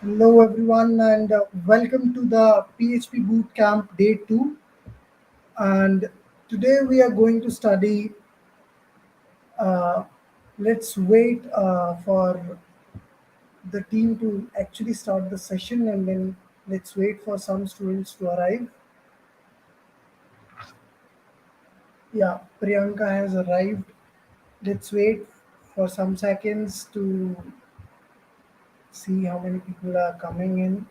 Hello, everyone, and welcome to the PHP Bootcamp Day 2. And today we are going to study. Uh, let's wait for the team to actually start the session, and then let's wait for some students to arrive. Yeah, Priyanka has arrived. Let's wait for some seconds to see how many people are coming in.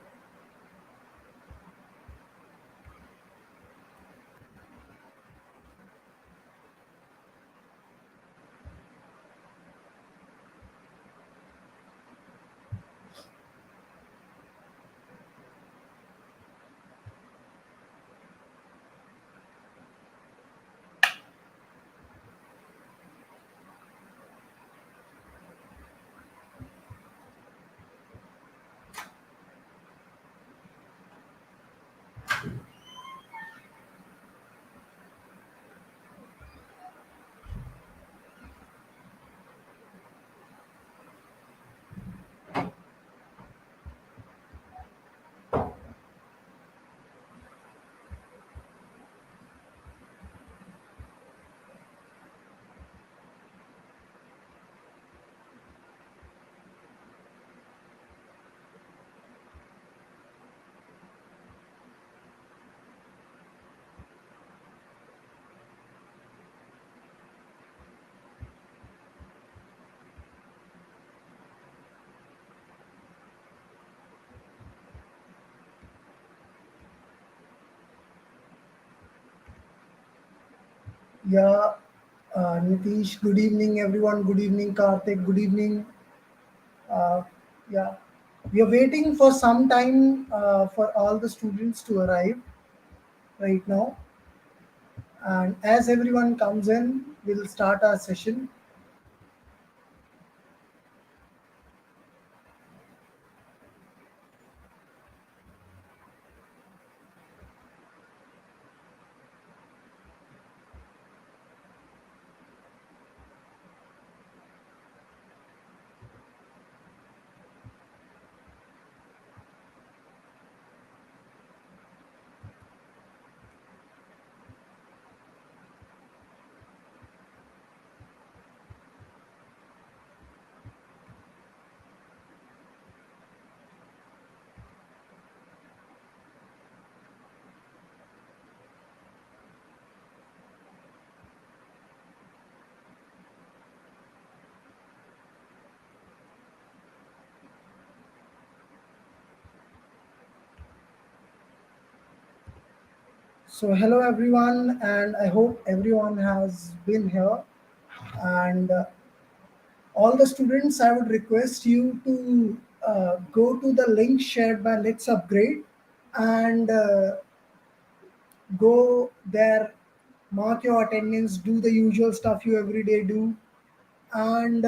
Yeah, Nitish, good evening, everyone. Good evening, Karthik. Good evening. Uh, yeah, we are waiting for some time for all the students to arrive right now. And as everyone comes in, we'll start our session. So, hello, everyone, and I hope everyone has been here. And all the students, I would request you to go to the link shared by Let's Upgrade and go there, mark your attendance, do the usual stuff you every day do. And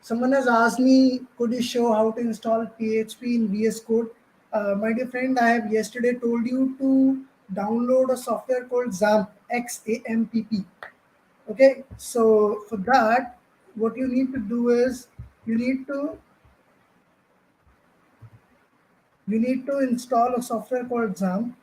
someone has asked me, could you show how to install PHP in VS Code? My dear friend, I have yesterday told you to download a software called XAMPP, XAMPP. Okay, so for that, what you need to do is you need to you need to install a software called XAMPP.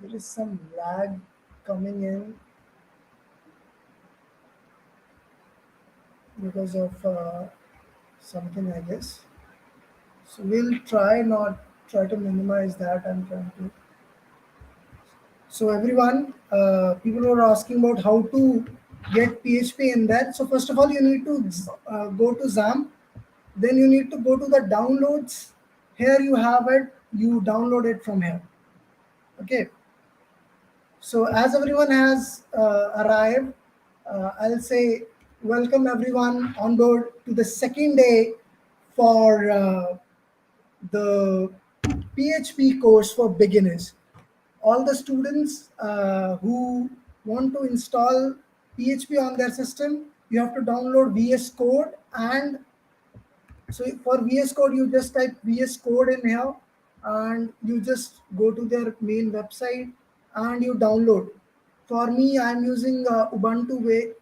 There is some lag coming in because of something, I guess. So we'll try to minimize that. I'm trying to. So everyone, people were asking about how to get PHP in that. So first of all, you need to go to XAMPP. Then you need to go to the downloads. Here you have it. You download it from here. Okay. So as everyone has arrived, I'll say welcome everyone on board to the second day for the PHP course for beginners. All the students who want to install PHP on their system, you have to download VS Code. And so for VS Code, you just type VS Code in here, and you just go to their main website and you download. For me, I'm using Ubuntu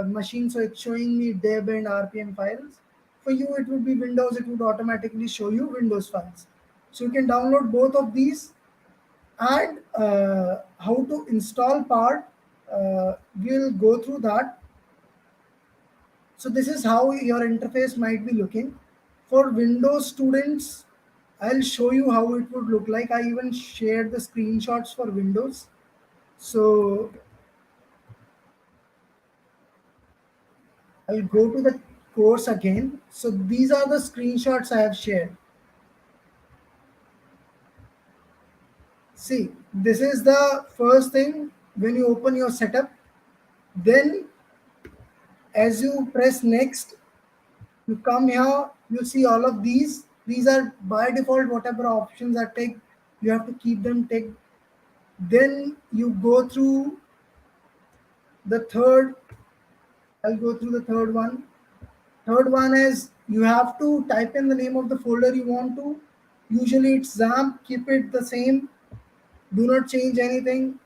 machine, so it's showing me deb and RPM files. For you, it would be Windows, it would automatically show you Windows files. So you can download both of these. And how to install part, we'll go through that. So this is how your interface might be looking. For Windows students, I'll show you how it would look like. I even shared the screenshots for Windows. So I'll go to the course again. So these are the screenshots I have shared. See, this is the first thing when you open your setup. Then as you press next, you come here, you see all of these are by default. Whatever options are ticked, you have to keep them ticked. Then you go through the third. I'll go through the third one. Third one is you have to type in the name of the folder you want to. Usually it's XAMPP, keep it the same, do not change anything.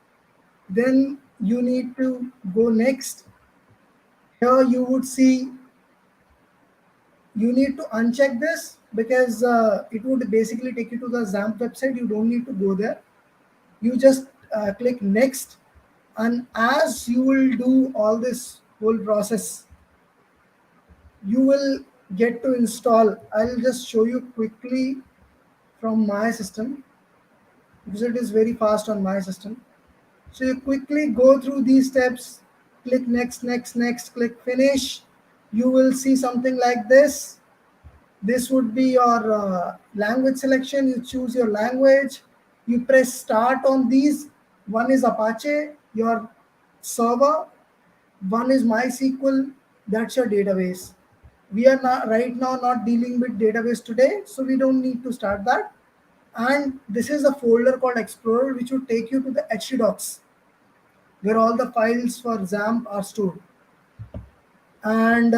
Then you need to go next. Here you would see you need to uncheck this because it would basically take you to the XAMPP website. You don't need to go there. You just click next, and as you will do all this whole process, you will get to install. I'll just show you quickly from my system because it is very fast on my system. So you quickly go through these steps, click next, next, next, click finish. You will see something like this. This would be your language selection. You choose your language. You press start on these. One is Apache, your server. One is MySQL. That's your database. We are not right now not dealing with database today, so we don't need to start that. And this is a folder called Explorer, which will take you to the htdocs, where all the files for XAMPP are stored. And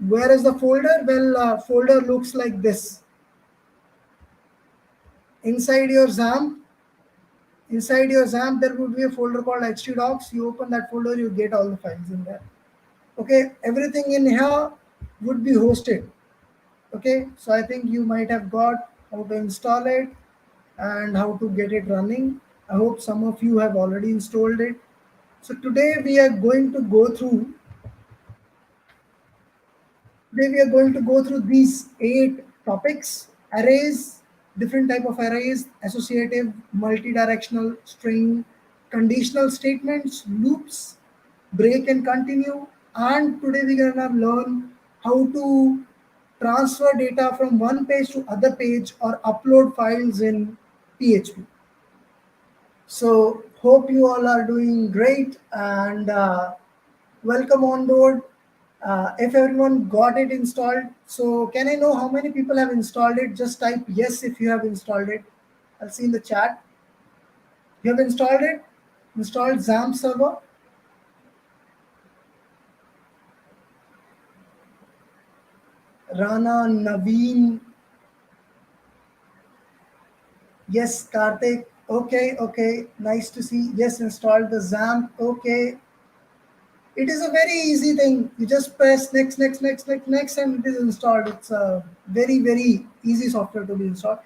where is the folder? Well, folder looks like this. Inside your XAMPP, there would be a folder called htdocs. You open that folder, you get all the files in there. Okay, everything in here would be hosted. Okay, so I think you might have got how to install it and how to get it running. I hope some of you have already installed it. So today we are going to go through these 8 topics: arrays, different type of arrays, associative, multi-directional, string, conditional statements, loops, break and continue. And today we're gonna learn how to transfer data from one page to other page or upload files in PHP. So hope you all are doing great, and welcome on board. If everyone got it installed, so can I know how many people have installed it? Just type yes if you have installed it. I'll see in the chat. You have installed it? Installed XAMPP server? Rana, Naveen. Yes, Karthik. Okay, okay. Nice to see. Yes, installed the XAMPP. Okay. It is a very easy thing. You just press next, next, next, next, next, and it is installed. It's a very, very easy software to be installed.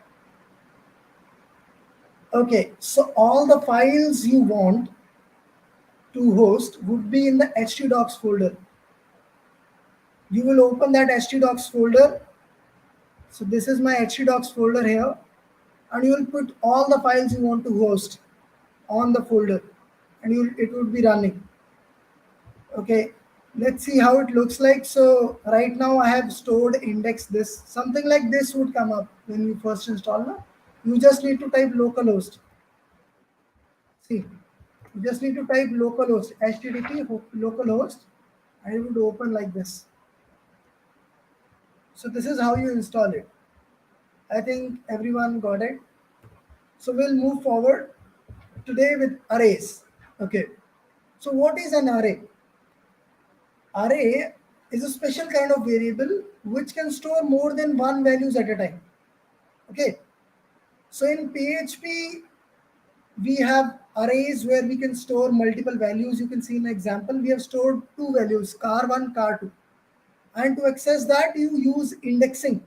Okay, so all the files you want to host would be in the htdocs folder. You will open that htdocs folder. So this is my htdocs folder here, and you will put all the files you want to host on the folder, and it would be running. Okay, let's see how it looks like. So right now I have stored index this. Something like this would come up when you first install. No? You just need to type localhost. See, you just need to type localhost, http localhost, and it would open like this. So this is how you install it. I think everyone got it. So we'll move forward today with arrays. Okay. So what is an array? Array is a special kind of variable which can store more than one values at a time. Okay. So in PHP, we have arrays where we can store multiple values. You can see in the example, we have stored two values, car1, car2. And to access that, you use indexing.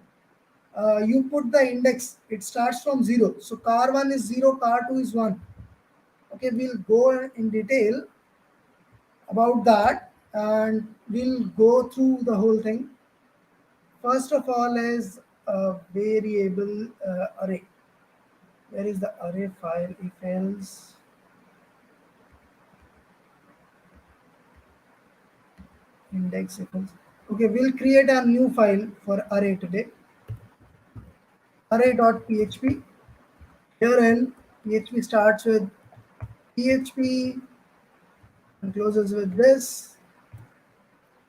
You put the index, it starts from 0. So car1 is 0, car2 is 1. Okay, we'll go in detail about that and we'll go through the whole thing. First of all is a variable array. Where is the array file? If else index equals. Okay, we'll create a new file for array today. Array.php. Herein, PHP starts with PHP and closes with this.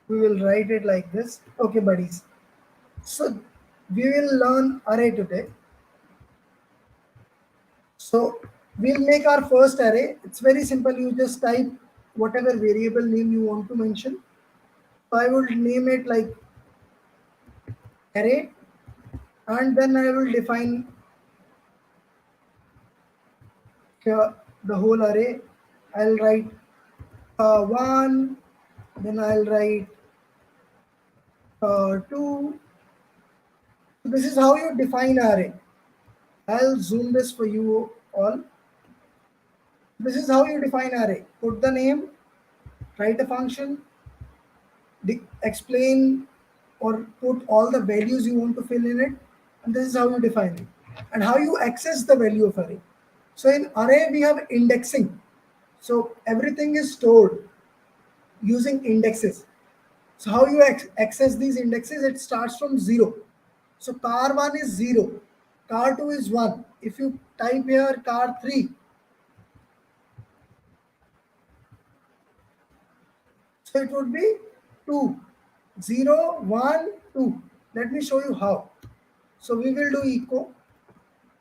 We will write it like this. Okay, buddies. So we will learn array today. So we'll make our first array. It's very simple. You just type whatever variable name you want to mention. So I will name it like array, and then I will define here the whole array. I'll write one, then I'll write two. So this is how you define array. I'll zoom this for you all. This is how you define array. Put the name, write a function, explain or put all the values you want to fill in it, and this is how you define it. And how you access the value of array. So in array we have indexing. So everything is stored using indexes. So how you access these indexes? It starts from 0. So car1 is 0, car2 is 1. If you type here car3, so it would be 2, 0, 1, 2. Let me show you how. So we will do echo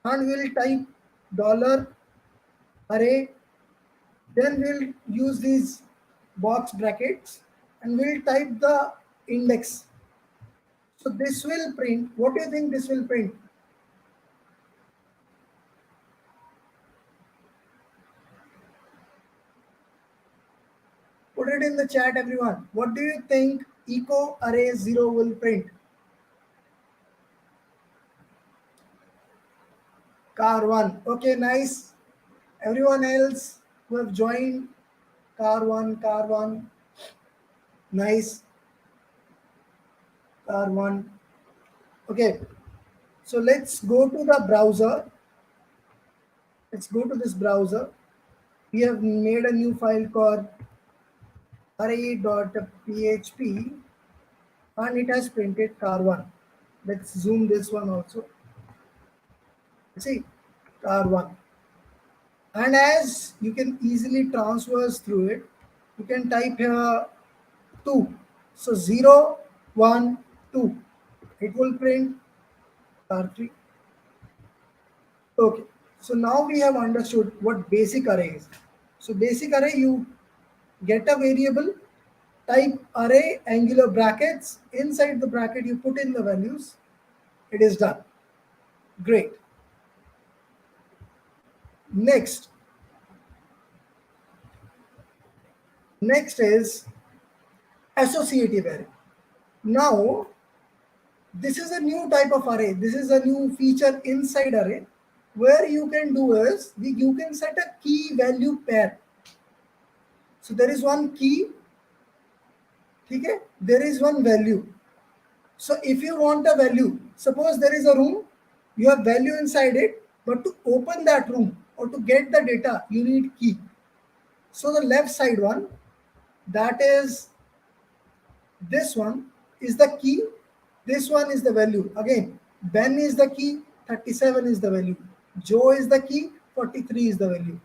and we'll type dollar array. Then we'll use these box brackets and we'll type the index. So this will print. What do you think this will print? Put it in the chat, everyone. What do you think echo array 0 will print? Car1. Okay, nice. Everyone else who have joined, car1, car1. Nice. Car1. Okay. So let's go to the browser. Let's go to this browser. We have made a new file called array.php and it has printed car1. Let's zoom this one also. See, car1. And as you can easily transverse through it, you can type here 2. So 0, 1, 2. It will print car3. Okay. So now we have understood what basic array is. So basic array, you get a variable, type array, angular brackets. Inside the bracket, you put in the values. It is done. Great. Next is associative array. Now, this is a new type of array. This is a new feature inside array where you can do is you can set a key value pair. So there is one key, okay? There is one value. So if you want a value, suppose there is a room, you have value inside it, but to open that room or to get the data, you need key. So the left side one, that is this one, is the key. This one is the value. Again, Ben is the key, 37 is the value. Joe is the key, 43 is the value.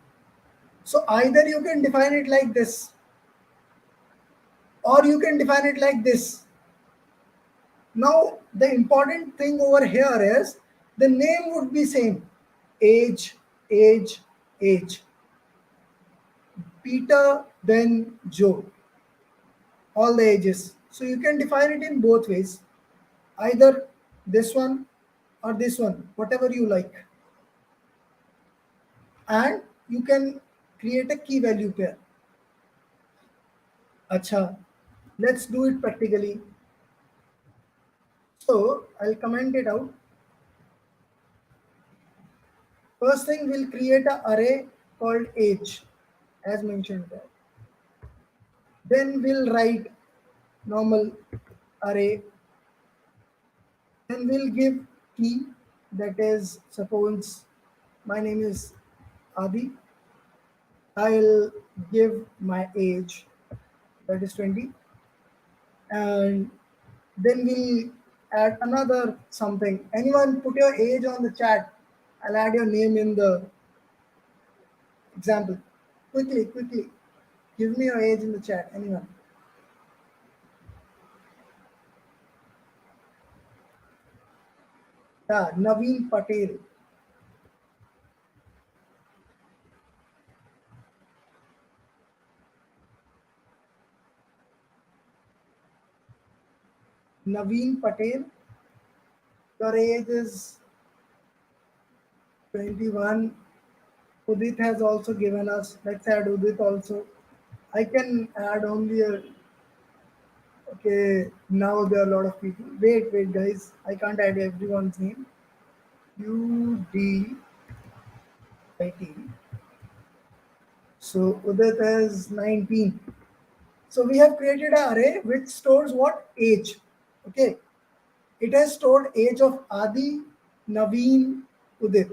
So either you can define it like this, or you can define it like this. Now, the important thing over here is the name would be same. Age, age, age. Peter, Ben, Joe, all the ages. So you can define it in both ways, either this one or this one, whatever you like. And you can create a key value pair. Acha, let's do it practically. So I'll comment it out. First thing, we'll create an array called age, as mentioned there. Then we'll write normal array. Then we'll give key, that is, suppose my name is Adi. I'll give my age, that is 20. And then we'll add another something. Anyone put your age on the chat. I'll add your name in the example. Quickly, quickly. Give me your age in the chat. Anyone? Yeah, Naveen Patel. Naveen Patel. Your age is 21. Udit has also given us. Let's add Udit also. I can add only a. Okay, now there are a lot of people. Wait, wait, guys. I can't add everyone's name. UDIT. So Udit is 19. So we have created an array which stores what? Age. Okay. It has stored age of Adi, Naveen, Udit.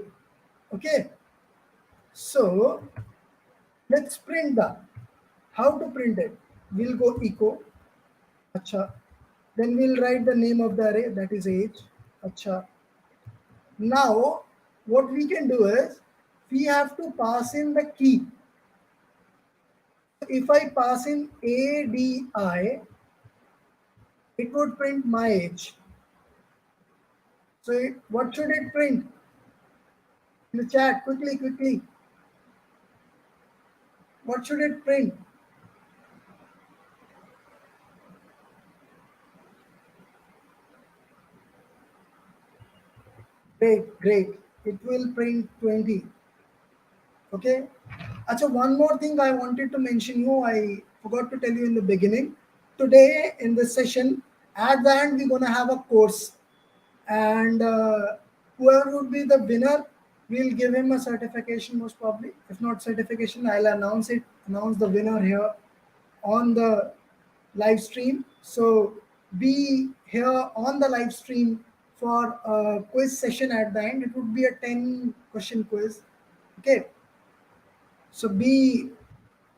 Okay. So let's print that. How to print it? We'll go echo. Acha. Then we'll write the name of the array, that is age. Acha. Now what we can do is we have to pass in the key. If I pass in ADI, it would print my age. So what should it print? In the chat, quickly, quickly. What should it print? Great, great. It will print 20. Okay. Achha, one more thing I wanted to mention you, I forgot to tell you in the beginning. Today in this session, at the end, we're going to have a course. And whoever would be the winner, we'll give him a certification most probably. If not certification, I'll announce the winner here on the live stream. So be here on the live stream for a quiz session at the end. It would be a 10-question quiz. Okay. So be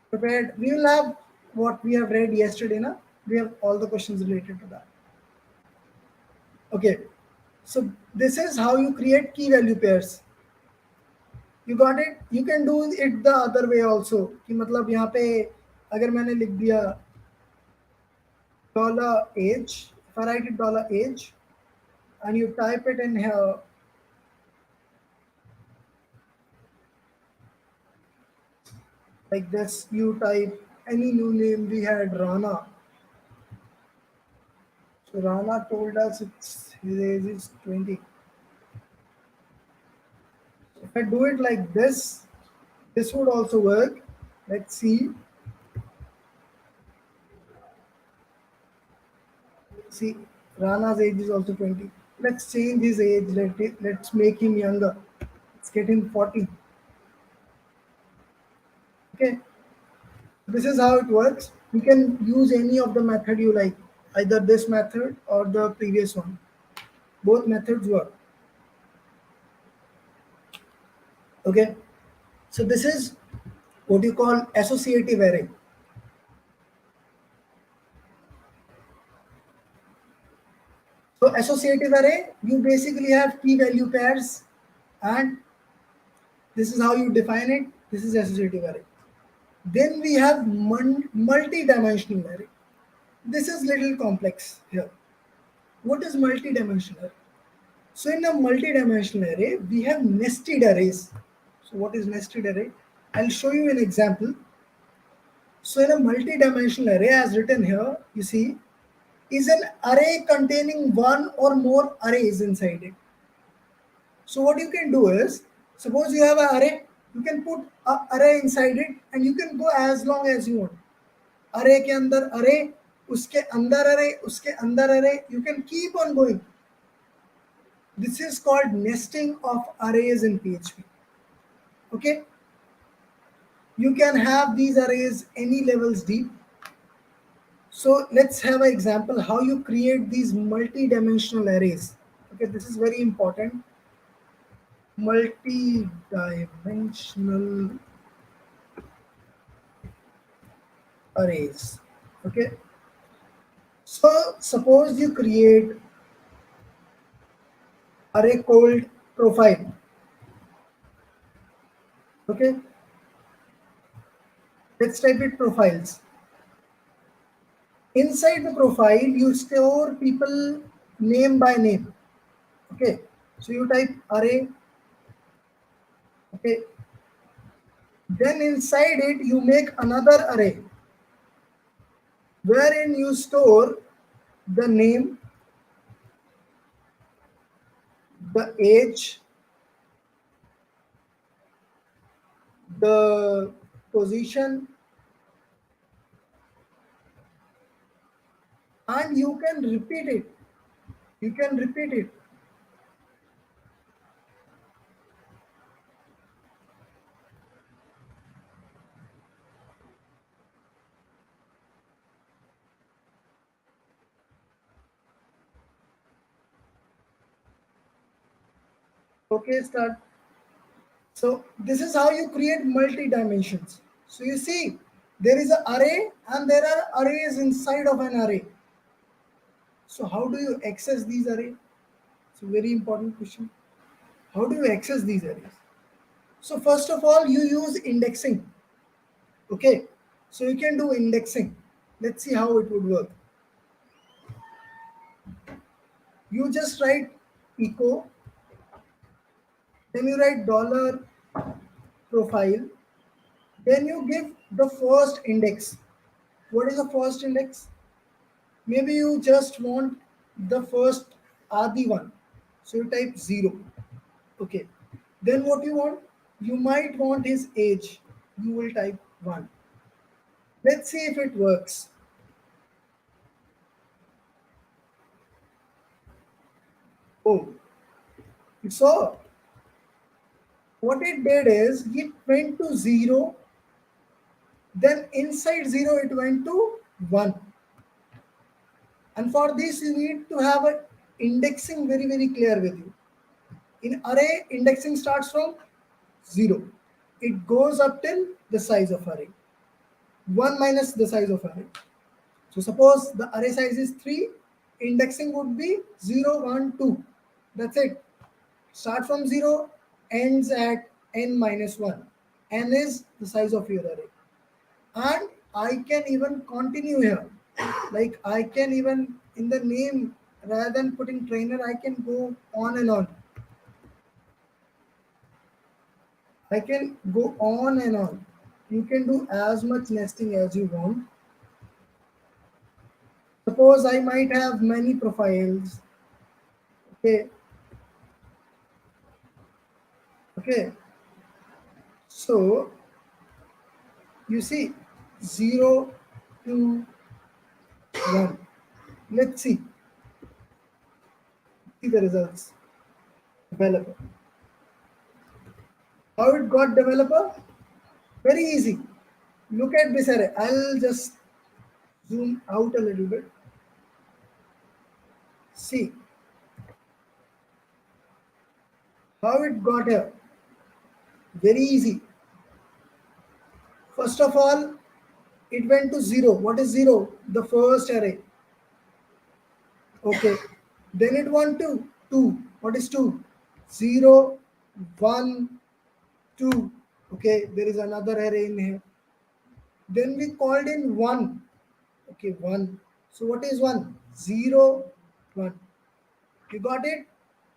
prepared. We will have what we have read yesterday. Na? We have all the questions related to that. Okay. So this is how you create key value pairs. You got it? You can do it the other way also. कि मतलब यहाँ पे अगर मैंने लिख दिया $age, if I write it $age and you type it in here, like this, you type any new name. We had Rana. So Rana told us his age is 20. If I do it like this would also work. Let's see. See, Rana's age is also 20. Let's change his age. Let's make him younger. Let's get him 40. Okay. This is how it works. You can use any of the method you like, either this method or the previous one. Both methods work. Okay. So this is what you call associative array. So associative array, you basically have key value pairs, and this is how you define it. This is associative array. Then we have multi-dimensional array. This is little complex here. What is multi-dimensional array? So in a multi-dimensional array, we have nested arrays. So So what is nested array? I'll show you an example. So in a multi-dimensional array, as written here, you see, is an array containing one or more arrays inside it. So what you can do is, suppose you have an array, you can put an array inside it and you can go as long as you want. Array के अंदर array, उसके अंदर array, उसके अंदर array, you can keep on going. This is called nesting of arrays in PHP. Okay? You can have these arrays any levels deep. So let's have an example how you create these multi-dimensional arrays. Okay, this is very important. Multi-dimensional arrays. Okay. So suppose you create array called profile. Okay. Let's type it profiles. Inside the profile, you store people name by name. Okay. So you type array. Okay. Then inside it, you make another array wherein you store the name, the age, the position, and you can repeat it. You can repeat it. Okay, start. So this is how you create multi-dimensions. So you see, there is an array and there are arrays inside of an array. So how do you access these arrays? It's a very important question. How do you access these arrays? So first of all, you use indexing. Okay, so you can do indexing. Let's see how it would work. You just write echo, then you write dollar profile, then you give the first index. What is the first index? Maybe you just want the first Adi one. So you type 0. Okay. Then what you want? You might want his age. You will type 1. Let's see if it works. Oh, you saw? What it did is it went to 0. Then inside 0 it went to 1. And for this you need to have a indexing very clear with you. In array, indexing starts from 0. It goes up till the size of array. 1 minus the size of array. So suppose the array size is 3, indexing would be 0, 1, 2. That's it. Start from 0, ends at n minus 1. N is the size of your array. And I can even continue here. Like I can even in the name, rather than putting trainer, I can go on and on. I can go on and on. You can do as much nesting as you want. Suppose I might have many profiles. Okay. Okay. So you see 0 to 1. Let's see the results. Developer. How it got developer? Very easy. Look at this array. I'll just zoom out a little bit. See how it got here. Very easy. First of all, it went to 0. What is 0? The first array. Okay. Then it went to 2. What is 2? 0, 1, 2. Okay. There is another array in here. Then we called in 1. Okay. 1. So what is 1? 0, 1. You got it?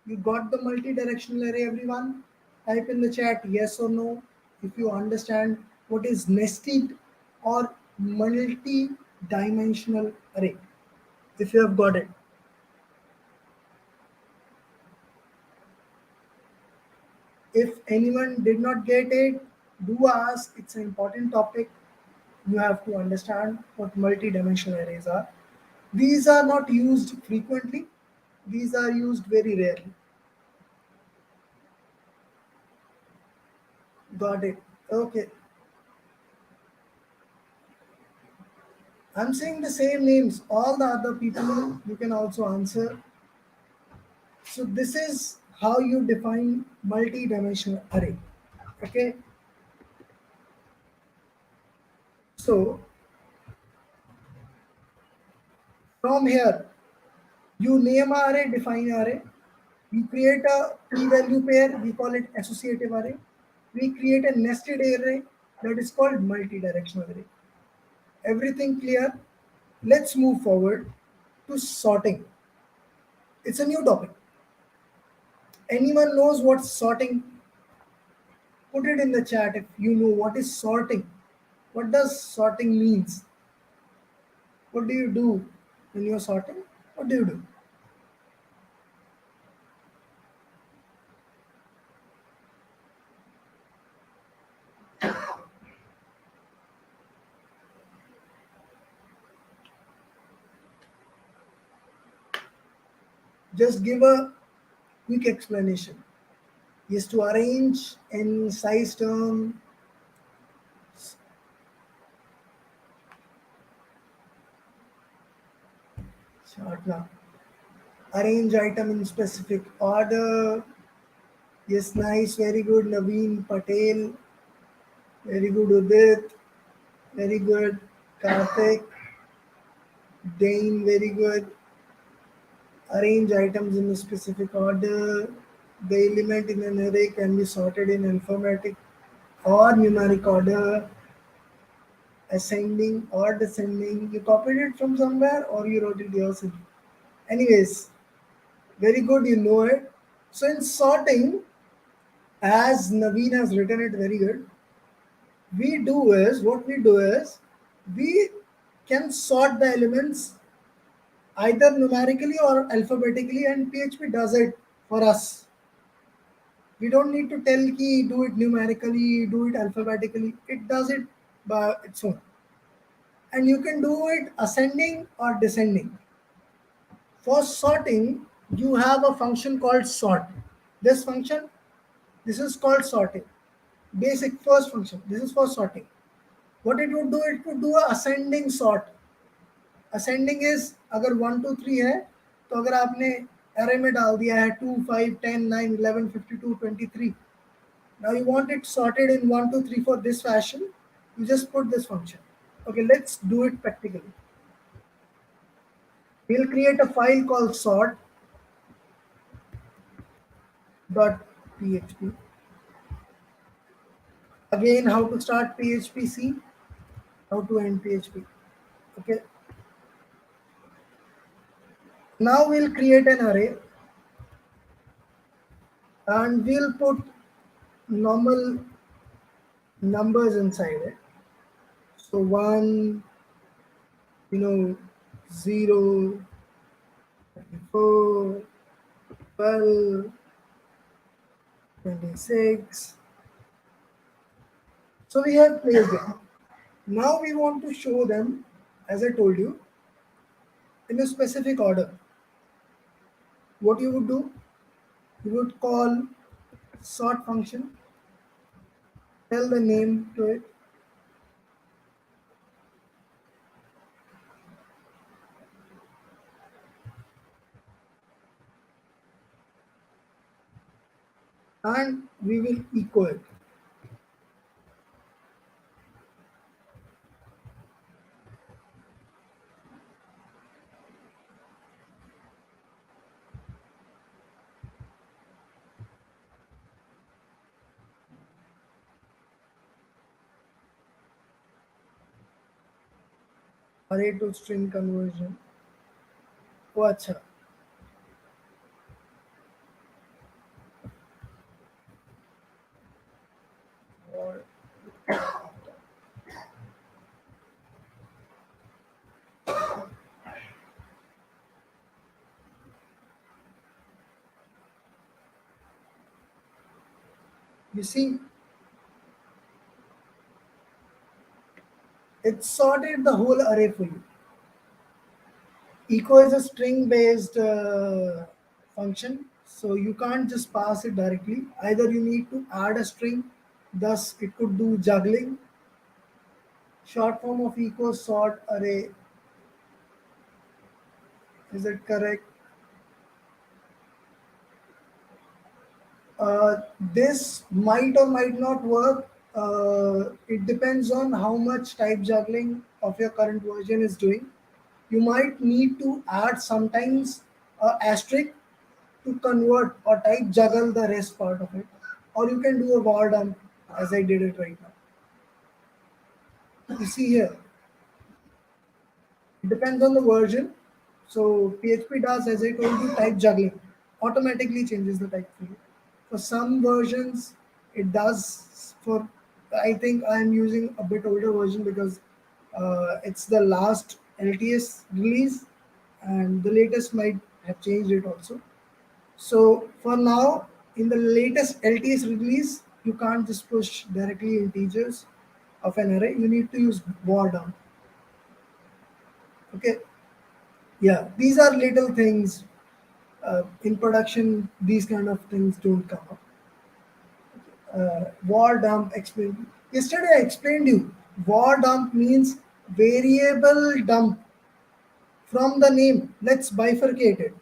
You got the multi-directional array, everyone? Type in the chat yes or no if you understand what is nested or multi-dimensional array. If you have got it. If anyone did not get it, do ask. It's an important topic. You have to understand what multi-dimensional arrays are. These are not used frequently. These are used very rarely. Got it. Okay. I'm saying the same names. All the other people you can also answer. So this is how you define multi-dimensional array. Okay. So from here, you name a array, define array. We create a p-value pair. We call it associative array. We create a nested array that is called multi-directional array. Everything clear? Let's move forward to sorting. It's a new topic. Anyone knows what's sorting? Put it in the chat if you know what is sorting. What does sorting means? What do you do when you're sorting? What do you do? Just give a quick explanation. Yes, to arrange in size term. Sort now. Arrange item in specific order. Yes, nice, very good. Naveen Patel, very good. Udit, very good. Karthik, Dane, very good. Arrange items in a specific order. The element in an array can be sorted in alphabetic or numeric order, ascending or descending. You copied it from somewhere or you wrote it yourself. Anyways, very good, you know it. So in sorting, as Naveen has written it very good, what we do is we can sort the elements either numerically or alphabetically, and PHP does it for us. We don't need to tell key do it numerically, do it alphabetically. It does it by its own. And you can do it ascending or descending. For sorting, you have a function called sort. This function, this is called sorting. Basic first function. This is for sorting. What it would do, it would do a ascending sort. Ascending is अगर 1 2 3 है तो अगर आपने array में डाल दिया है 2 5 10 9 11 52 23, now you want it sorted in 1 2 3 4 this fashion, you just put this function. Okay, let's do it practically. We'll create a file called sort.php. Again, how to start PHP, see how to end PHP. Okay, now we'll create an array and we'll put normal numbers inside it. So 1, 0, 4, 12, 26. So we have placed it. Now we want to show them, as I told you, in a specific order. What you would do, you would call sort function, tell the name to it, and we will echo it. Array to string conversion. Oh, अच्छा. You see, it sorted the whole array for you. Echo is a string based function, so you can't just pass it directly. Either you need to add a string, thus it could do juggling. Short form of echo sort array, is it correct? This might or might not work. It depends on how much type juggling of your current version is doing. You might need to add sometimes a asterisk to convert or type juggle the rest part of it, or you can do a var dump as I did it right now. You see here, it depends on the version. So PHP does, as I told you, type juggling, automatically changes the type for you. For some versions, it does. For I think I'm using a bit older version because it's the last LTS release, and the latest might have changed it also. So for now, in the latest LTS release, you can't just push directly integers of an array. You need to use var dump. Okay. Yeah, these are little things. In production, these kind of things don't come up. Var dump explain. Yesterday I explained you. Var dump means variable dump from the name. Let's bifurcate it.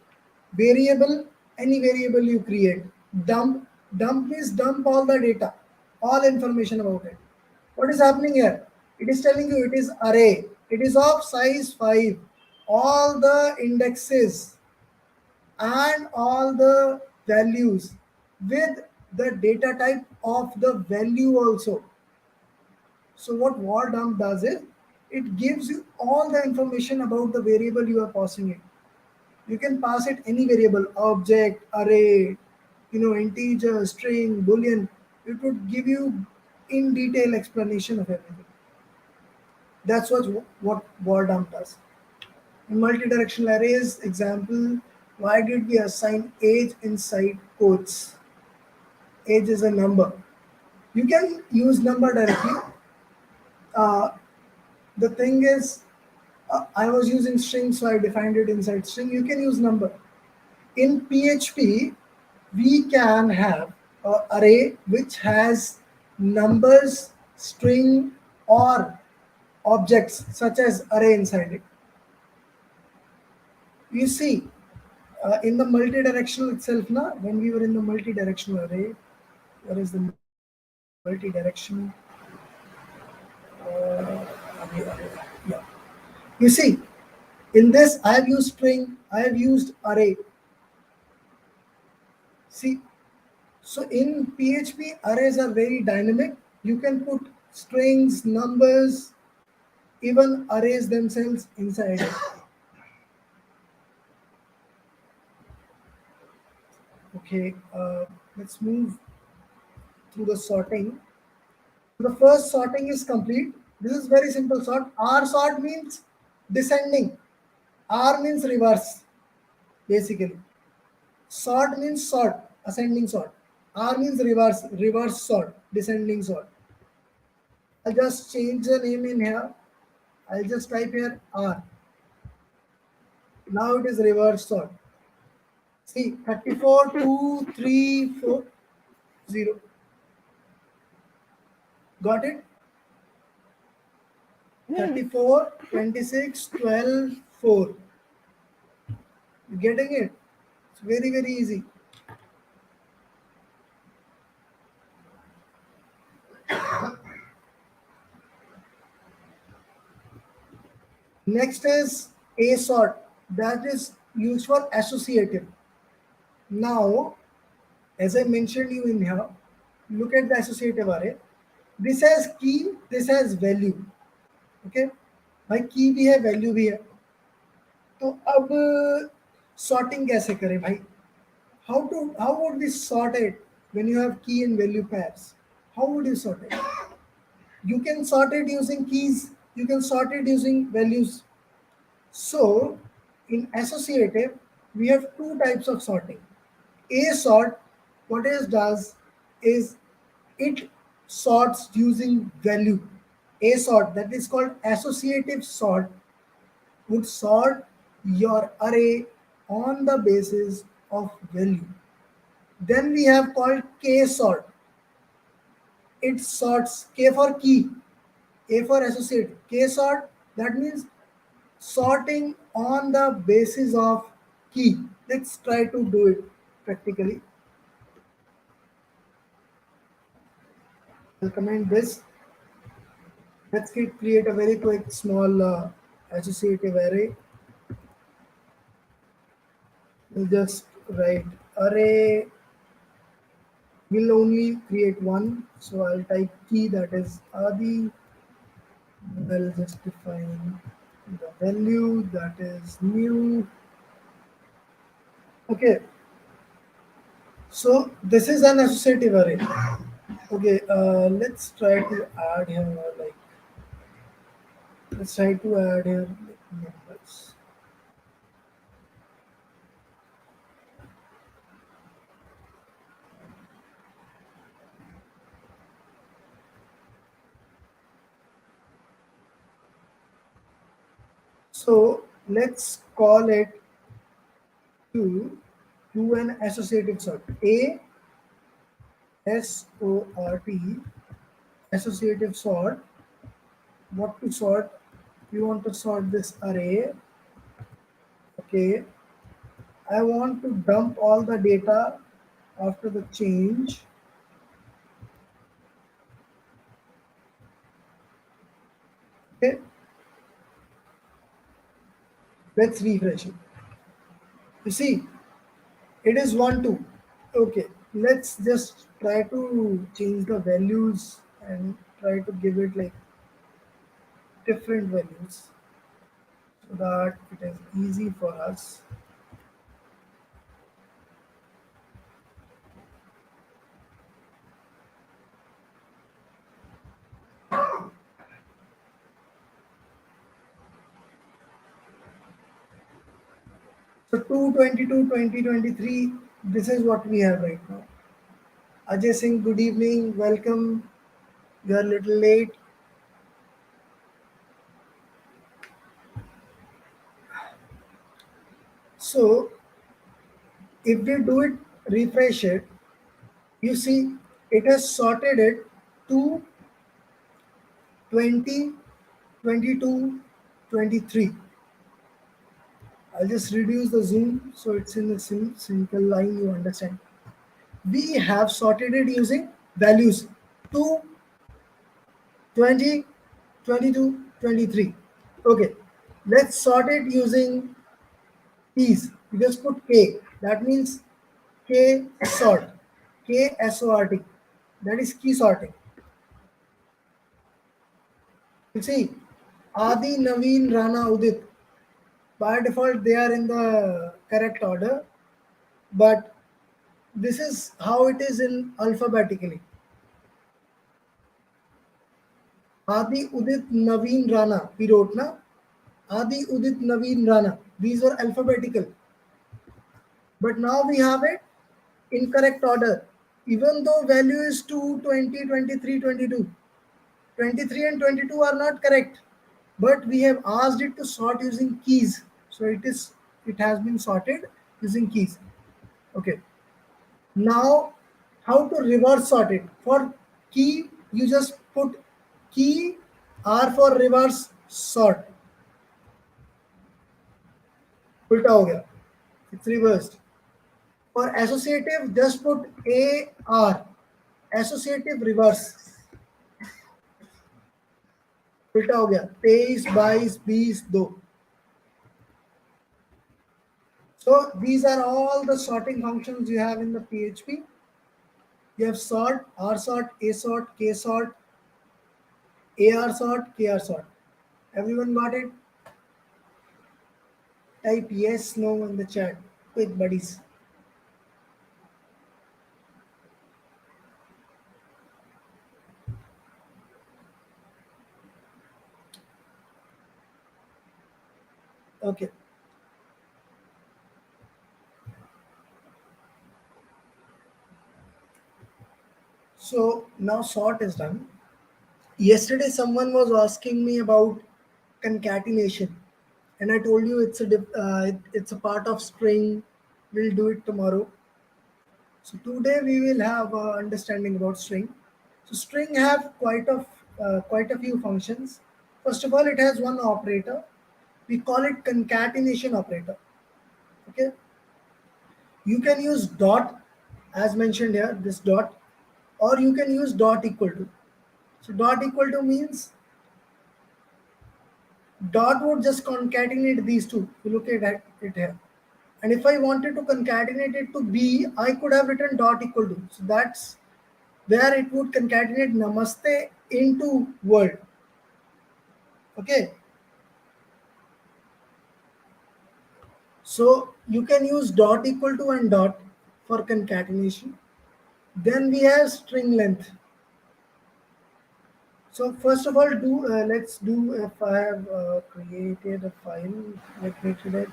Variable, any variable you create. Dump means dump all the data, all information about it. What is happening here? It is telling you it is array. It is of size 5. All the indexes and all the values with the data type of the value also. So what var dump does is it gives you all the information about the variable you are passing it. You can pass it any variable, object, array, integer, string, boolean. It would give you in detail explanation of everything. That's what var dump does. In multi-directional arrays, example, why did we assign age inside quotes? Age is a number. You can use number directly. Uh, the thing is, I was using string, so I defined it inside string. You can use number. In PHP, we can have an array which has numbers, string, or objects such as array inside it. You see, in the multi-directional itself, when we were in the multi-directional array, where is the multi-direction? Yeah. You see, in this, I have used string, I have used array. See, so in PHP, arrays are very dynamic. You can put strings, numbers, even arrays themselves inside it. Okay, let's move through the sorting. The first sorting is complete. This is very simple sort. R sort means descending. R means reverse, basically. Sort means sort, ascending sort. R means reverse, reverse sort, descending sort. I'll just change the name in here. I'll just type here R. Now it is reverse sort. See, 34, 2, 3, 4, 0. Got it? 34, 26, 12, 4. You getting it? It's very, very easy. Next is A sort. That is used for associative. Now, as I mentioned you in here, look at the associative array. This has key, this has value. Okay, भाई की भी है value भी है. तो अब sorting कैसे करें भाई? How would we sort it when you have key and value pairs? How would you sort it? You can sort it using keys. You can sort it using values. So in associative, we have two types of sorting. A sort, what it does is It sorts using value. A sort, that is called associative sort, would sort your array on the basis of value. Then we have called K sort. It sorts K for key, A for associative. K sort, that means sorting on the basis of key. Let's try to do it practically. I'll comment this. Let's create a very quick small associative array. We'll just write array will only create one. So I'll type key, that is Adi. I'll just define the value, that is new. Okay, so this is an associative array. Okay, let's try to add here like let's try to add here numbers. So let's call it to an associative sort. A S O R T associative sort. What to sort? We want to sort this array. Okay, I want to dump all the data after the change. Okay, let's refresh it. You see, it is 1 2. Okay, let's just try to change the values and try to give it like different values so that it is easy for us. So 222 2023. This is what we have right now. Ajay Singh, good evening, welcome. You are a little late. So if we do it, refresh it, you see it has sorted it to 20, 22, 23. I'll just reduce the zoom so it's in the simple line you understand. We have sorted it using values 2, 20, 22, 23. Okay, let's sort it using keys. You just put K. That means K sort. K S O R T. That is key sorting. You see, Adi, Naveen, Rana, Udit. By default, they are in the correct order, but this is how it is in alphabetically. Adi, Udit, Naveen, Rana. We wrote na. Adi, Udit, Naveen, Rana. These were alphabetical. But now we have it in correct order. Even though value is 2, 20, 23, 22. 23 and 22 are not correct. But we have asked it to sort using keys. So it has been sorted using keys. Okay. Now how to reverse sort it? For key, you just put key R for reverse sort. उल्टा हो गया. It's reversed. For associative, just put AR. Associative reverse. उल्टा हो गया. 23, 22, 20, 2. So these are all the sorting functions you have in the PHP. You have sort, R sort, A sort, K sort, AR sort, KR sort. Everyone got it? Type yes, no in the chat. Quick buddies. Okay. So Now sort is done. Yesterday someone was asking me about concatenation, and I told you it's a part of string. We'll do it tomorrow. So today we will have understanding about string. So string have quite a few functions. First of all, it has one operator. We call it concatenation operator. Okay, you can use dot as mentioned here, this dot, or you can use dot equal to. So dot equal to means dot would just concatenate these two. You look at it here. And if I wanted to concatenate it to B, I could have written dot equal to. So that's where it would concatenate namaste into word. Okay. So you can use dot equal to and dot for concatenation. Then we have string length. So first of all, let's do if I have created a file, let me create it.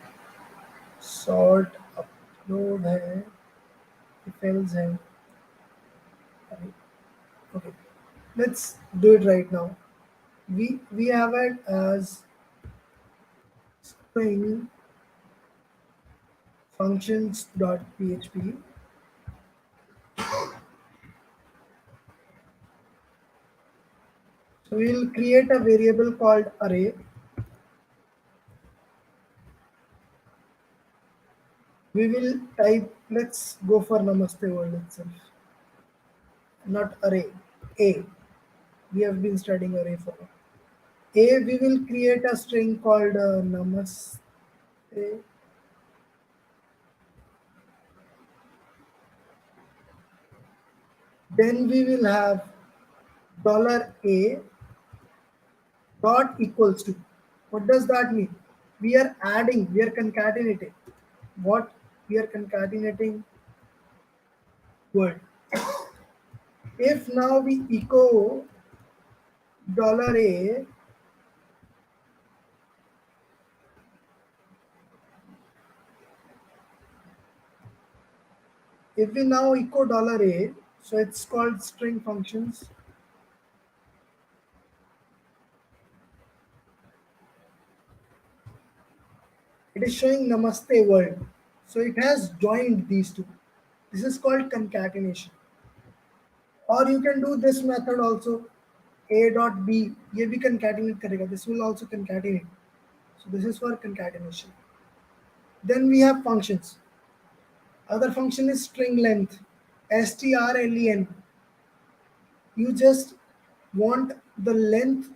Sort upload है, files है. Okay, let's do it right now. We have it as string functions.php. So we will create a variable called array. We will type, let's go for namaste word itself, not array, a. We have been studying array for a. We will create a string called namaste. Then we will have $a dot equals to. What does that mean? We are adding, we are concatenating. What? We are concatenating word. If now we echo $a, if we now echo $a, so it's called string functions. It is showing namaste word. So it has joined these two. This is called concatenation. Or you can do this method also. A dot B, ये भी concatenate करेगा. This will also concatenate. So this is for concatenation. Then we have functions. Other function is string length, strlen. You just want the length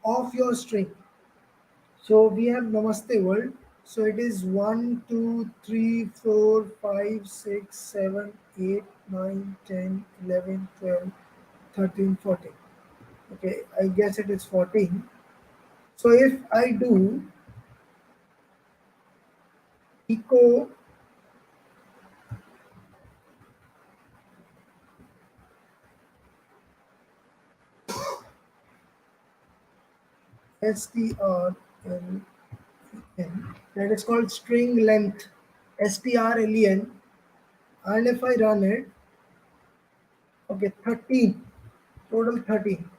of your string. So we have namaste world. So it is 1, 2, 3, 4, 5, 6, 7, 8, 9, 10, 11, 12, 13, 14. Okay, I guess it is 14. So if I do echo strlen, that is called string length, strlen, and if I run it, okay, 13, total 13.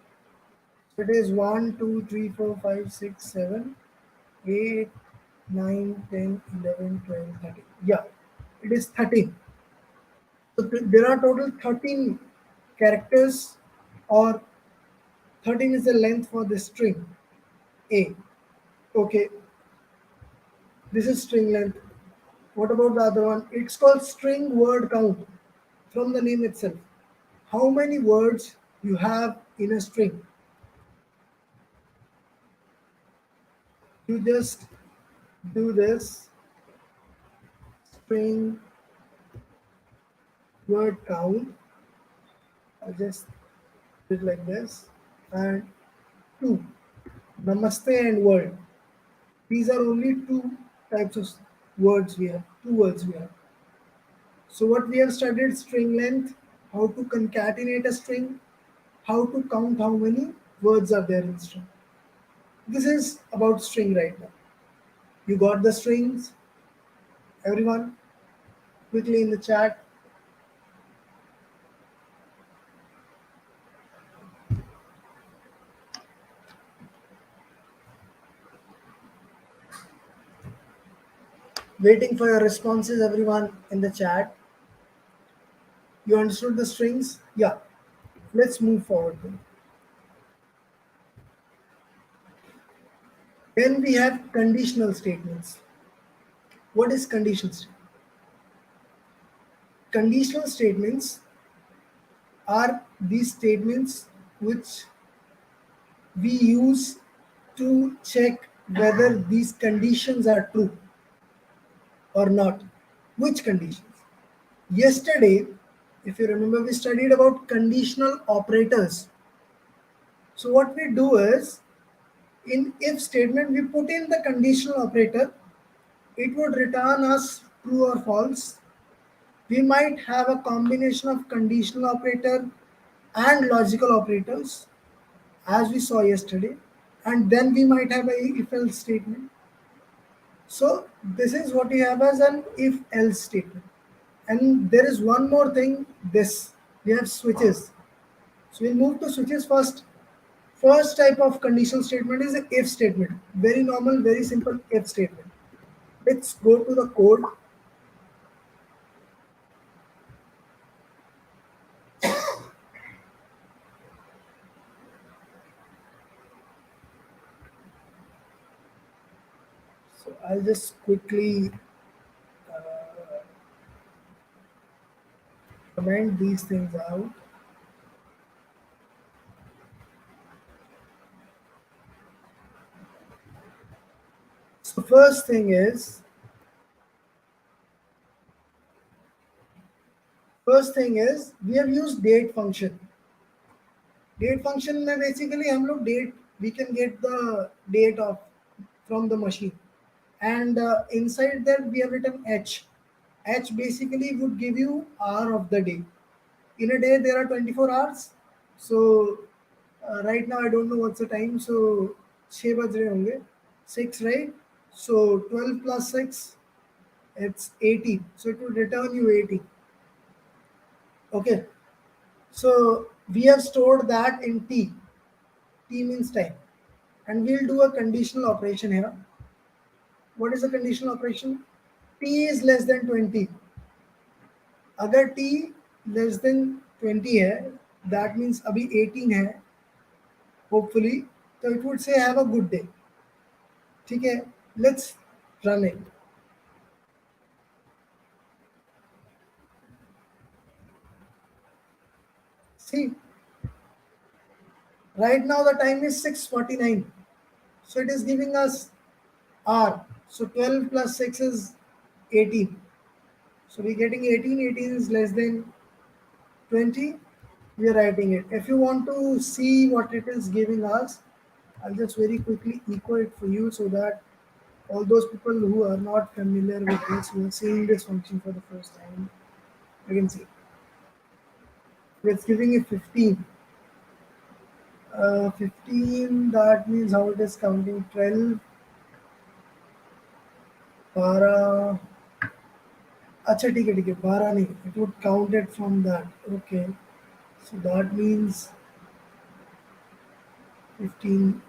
So it is 1, 2, 3, 4, 5, 6, 7, 8, 9, 10, 11, 12, 13. Yeah, it is 13. So there are total 13 characters, or 13 is the length for the string A. Okay, this is string length. What about the other one? It's called string word count from the name itself. How many words you have in a string? You just do this string word count. I'll just do it like this. And two, namaste and word. These are only two types of words we have, two words we have. So what we have studied, string length, how to concatenate a string, how to count how many words are there in string. This is about string right now. You got the strings? Everyone, quickly in the chat. Waiting for your responses, everyone in the chat. You understood the strings? Yeah. Let's move forward then. Then we have conditional statements. What is conditional statement? Conditional statements are these statements which we use to check whether these conditions are true or not. Which conditions? Yesterday, if you remember, we studied about conditional operators. So what we do is, in if statement, we put in the conditional operator, it would return us true or false. We might have a combination of conditional operator and logical operators, as we saw yesterday, and then we might have a if else statement. So this is what we have as an if else statement. And there is one more thing, this we have switches. So we'll move to switches first. First type of conditional statement is an if statement. Very normal, very simple if statement. Let's go to the code. So I'll just quickly comment these things out. So first thing is we have used date function. Date function में basically हम लोग date, we can get the date of from the machine, and inside that we have written h. H basically would give you hour of the day. In a day there are 24 hours. So right now I don't know what's the time. So 6 बज रहे होंगे, 6, right? So 12 plus 6, it's 18. So it will return you 18. Okay. So we have stored that in t. T means time. And we'll do a conditional operation here. What is the conditional operation? T is less than 20. अगर t less than 20 है, that means अभी 18 है, hopefully, so it would say have a good day. ठीक है, let's run it. See, right now the time is 6:49, so it is giving us hour. So 12 plus 6 is 18. So we're getting 18. 18 is less than 20. We are writing it. If you want to see what it is giving us, I'll just very quickly echo it for you so that all those people who are not familiar with this, who are seeing this function for the first time, you can see. It's giving you 15. 15, that means how it is counting 12, 12. अच्छा ठीक है 12 नहीं, it would count it from that. Okay, so that means 15.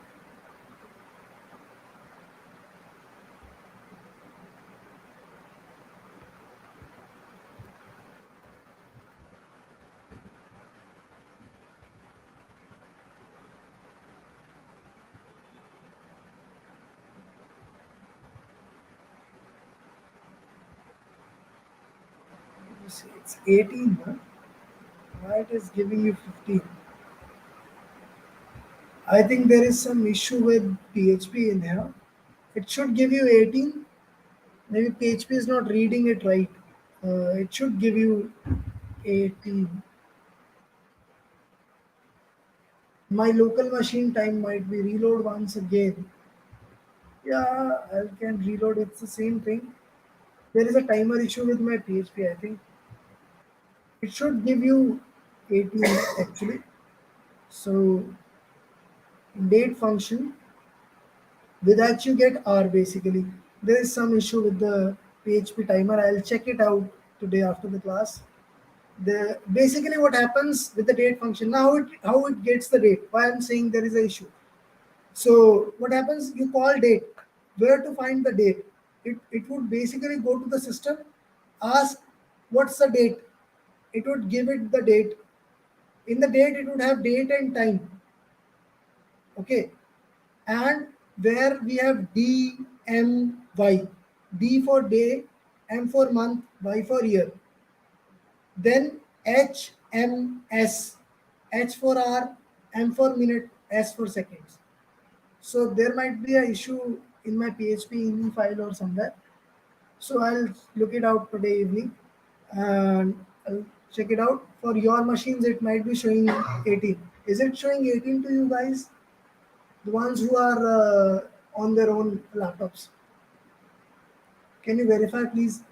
It's 18, huh? Why it is giving you 15? I think there is some issue with PHP in here. It should give you 18. Maybe PHP is not reading it right. It should give you 18. My local machine time might be reload once again. Yeah, I can reload. It's the same thing. There is a timer issue with my PHP, I think. It should give you 18 actually. So date function, with that you get R basically. There is some issue with the PHP timer. I'll check it out today after the class. The basically what happens with the date function, now how it gets the date, why I'm saying there is an issue. So what happens, you call date, where to find the date? it would basically go to the system, ask what's the date. It would give it the date. In the date, it would have date and time. Okay, and where we have D, M, Y. D for day, M for month, Y for year. Then H, M, S. H for hour, M for minute, S for seconds. So there might be a issue in my PHP in file or somewhere. So I'll look it out today evening and I'll check it out. For your machines, it might be showing 18. Is it showing 18 to you guys? The ones who are on their own laptops. Can you verify, please,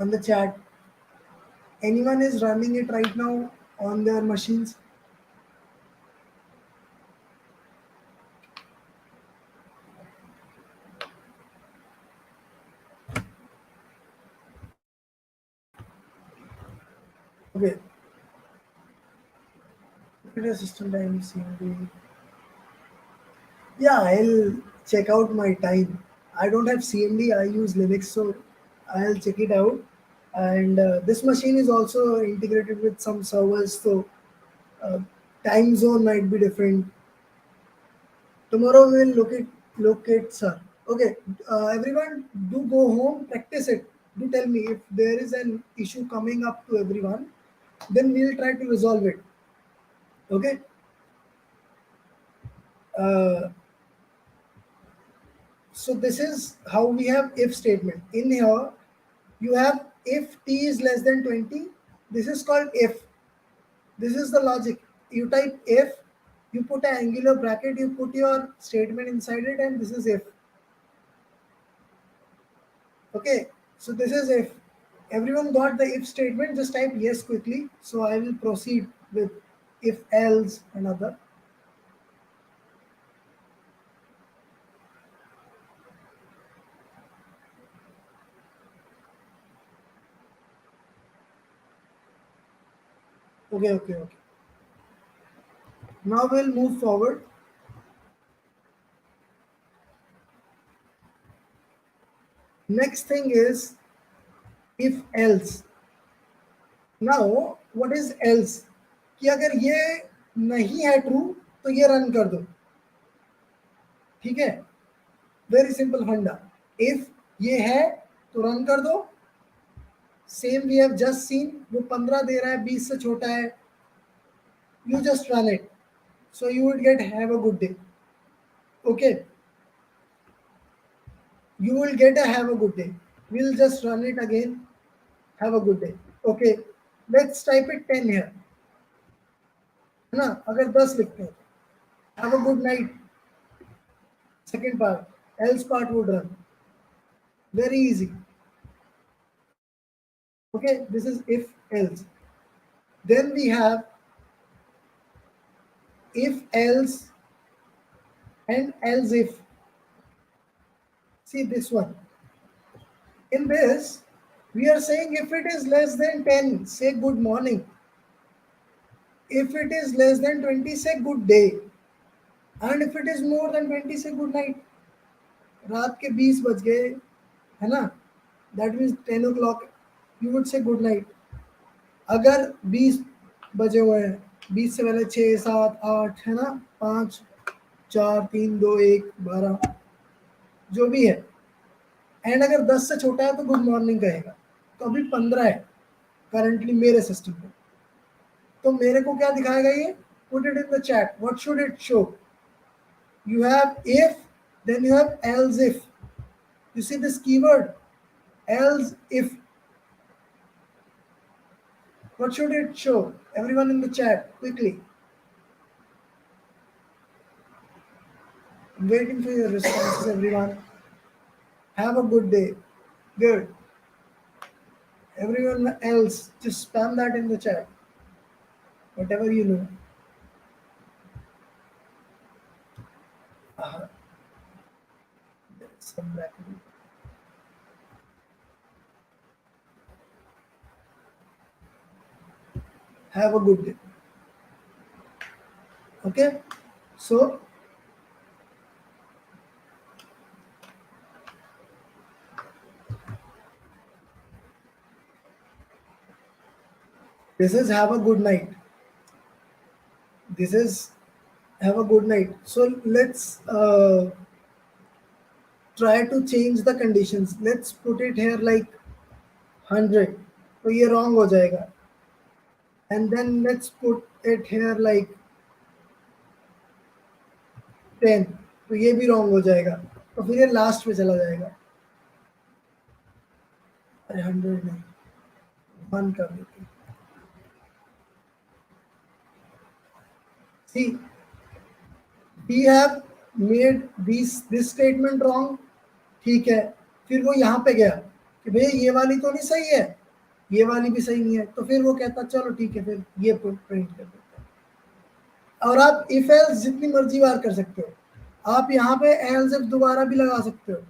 on the chat? Anyone is running it right now on their machines? Okay. Look at system time CMD. Yeah, I'll check out my time. I don't have CMD, I use Linux, so I'll check it out. And this machine is also integrated with some servers, so uh, time zone might be different. Tomorrow we'll look at sir. Okay, everyone, do go home, practice it. Do tell me if there is an issue coming up to everyone, then we'll try to resolve it. Okay. Uh, so this is how we have if statement. In here, you have if t is less than 20. This is called if. This is the logic. You type if, you put an angular bracket, you put your statement inside it, and this is if. Okay, so this is if. Everyone got the if statement, just type yes quickly. So I will proceed with if else and other. Okay. Now we'll move forward. Next thing is if else. Now what is else? कि अगर ये नहीं है true तो ये run कर दो. ठीक है, वेरी सिंपल फंडा. इफ ये है तो रन कर दो. Same we have just seen. वो 15 दे रहा है, 20 से छोटा है, you just run it. So you would get have a good day. Okay, you will get a have a good day. We'll just run it again. Have a good day. Okay, let's type it 10 here. है ना, अगर 10 लिखते हैं, have a good night. Second part, else part would run. Very easy. Okay, this is if else. Then we have if else and else if. See this one. In this, we are saying if it is less than 10, say good morning. If it is less than 20, say good day. And if it is more than 20, say good night. रात के 20 बज गए, है ना? That means 10 o'clock. You would say good night. अगर 20 बजे हुए हैं, 20 से पहले 6, 7, 8, है ना, 5, 4, 3, 2, 1, 12, जो भी है. एंड अगर 10 से छोटा है तो गुड मॉर्निंग कहेगा. तो अभी 15 है करंटली मेरे सिस्टम में. तो मेरे को क्या दिखाएगा ये? Put it in the chat. What should it show? You have if, then you have else if. You see this keyword? Else if. What should it show? Everyone in the chat, quickly. I'm waiting for your responses, everyone. Have a good day. Good. Everyone else, just spam that in the chat. Whatever you know. Uh, some bracket. Have a good day. Okay, so This is have a good night. This is have a good night. So let's try to change the conditions. Let's put it here like 100. तो ये wrong हो जाएगा. And then let's put it here like 10. तो ये भी wrong हो जाएगा. तो फिर ये last पे चला जाएगा. अरे 100 नहीं, 1 कर देते. See, we have made this statement wrong. ठीक है, फिर वो यहाँ पे गया कि भैया ये वाली तो नहीं सही है, ये वाली भी सही नहीं है. तो फिर वो कहता चलो ठीक है, फिर ये प्रिंट कर देते हैं. और आप इफ एल्स जितनी मर्जी बार कर सकते हो. आप यहाँ पे एल्स इफ दोबारा भी लगा सकते हो,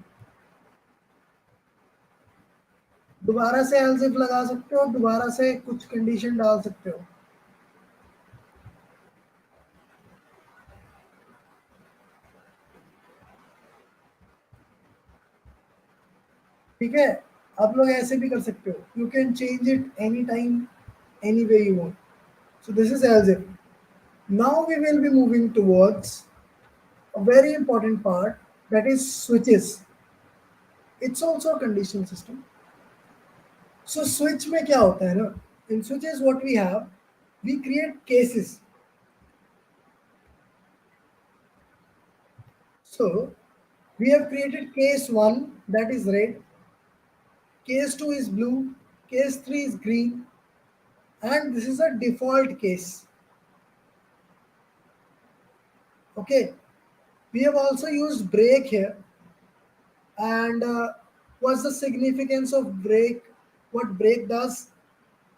दोबारा से एल्स इफ लगा सकते हो, दोबारा से कुछ कंडीशन डाल सकते हो. ठीक है, आप लोग ऐसे भी कर सकते हो. You can change it any time, any way you want. So this is as if. Now we will be moving towards a very important part, that is switches. It's also a conditional system. So switch में क्या होता है ना? In switches what we have, we create cases. So we have created case 1, that is red, case 2 is blue, case 3 is green, and this is a default case. Okay, we have also used break here. And what's the significance of break? What break does?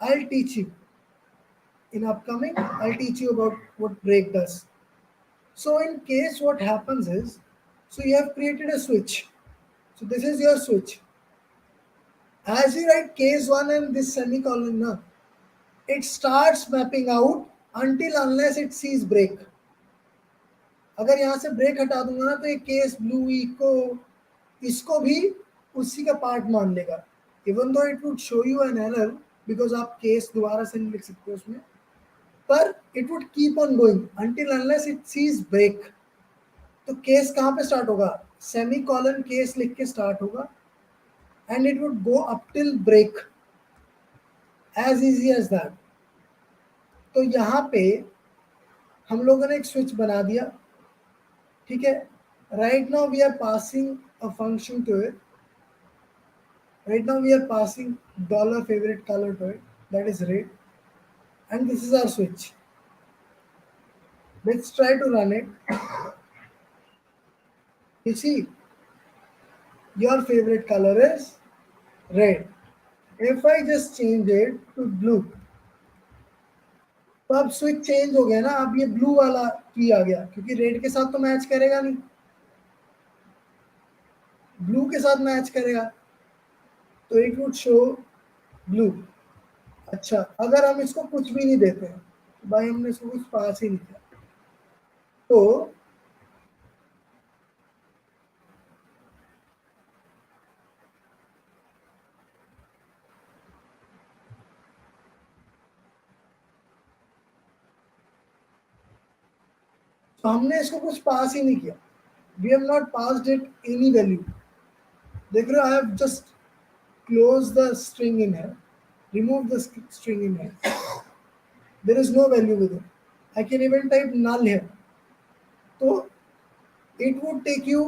I'll teach you in upcoming. I'll teach you about what break does. So in case what happens is, so you have created a switch. So this is your switch. As you write case 1 and this semicolon now, it starts mapping out until unless it sees break. अगर यहाँ से break हटा दूंगा ना, तो ये case blue को इसको भी उसी का पार्ट मान लेगा. Even though it would show you an error, because आप केस दोबारा से नहीं लिख सकते उसमें, पर it would keep on going until unless it sees break. तो केस कहाँ पे स्टार्ट होगा? सेमी कॉलन केस लिख के स्टार्ट होगा, and it would go up till break. As easy as that. तो यहाँ पे हम लोगों ने एक स्विच बना दिया. ठीक है, right now we are passing a function to it. Right now we are passing $favorite color to it, that is red, and this is our switch. Let's try to run it. You see, your favorite color is red. If I just change it to blue, तो अब switch change हो गया ना. अब ये blue वाला की आ गया, क्योंकि रेड के साथ तो मैच करेगा नहीं, ब्लू के साथ मैच करेगा, तो इट वुड शो ब्लू. अच्छा, अगर हम इसको कुछ भी नहीं देते हैं, भाई हमने इसको कुछ पास ही नहीं किया, तो हमने इसको कुछ पास ही नहीं किया. We have not passed it any value. देख रहे हो, I have just close the string in here, remove the string in here. There is no value with it. I can even type null here. So it would take you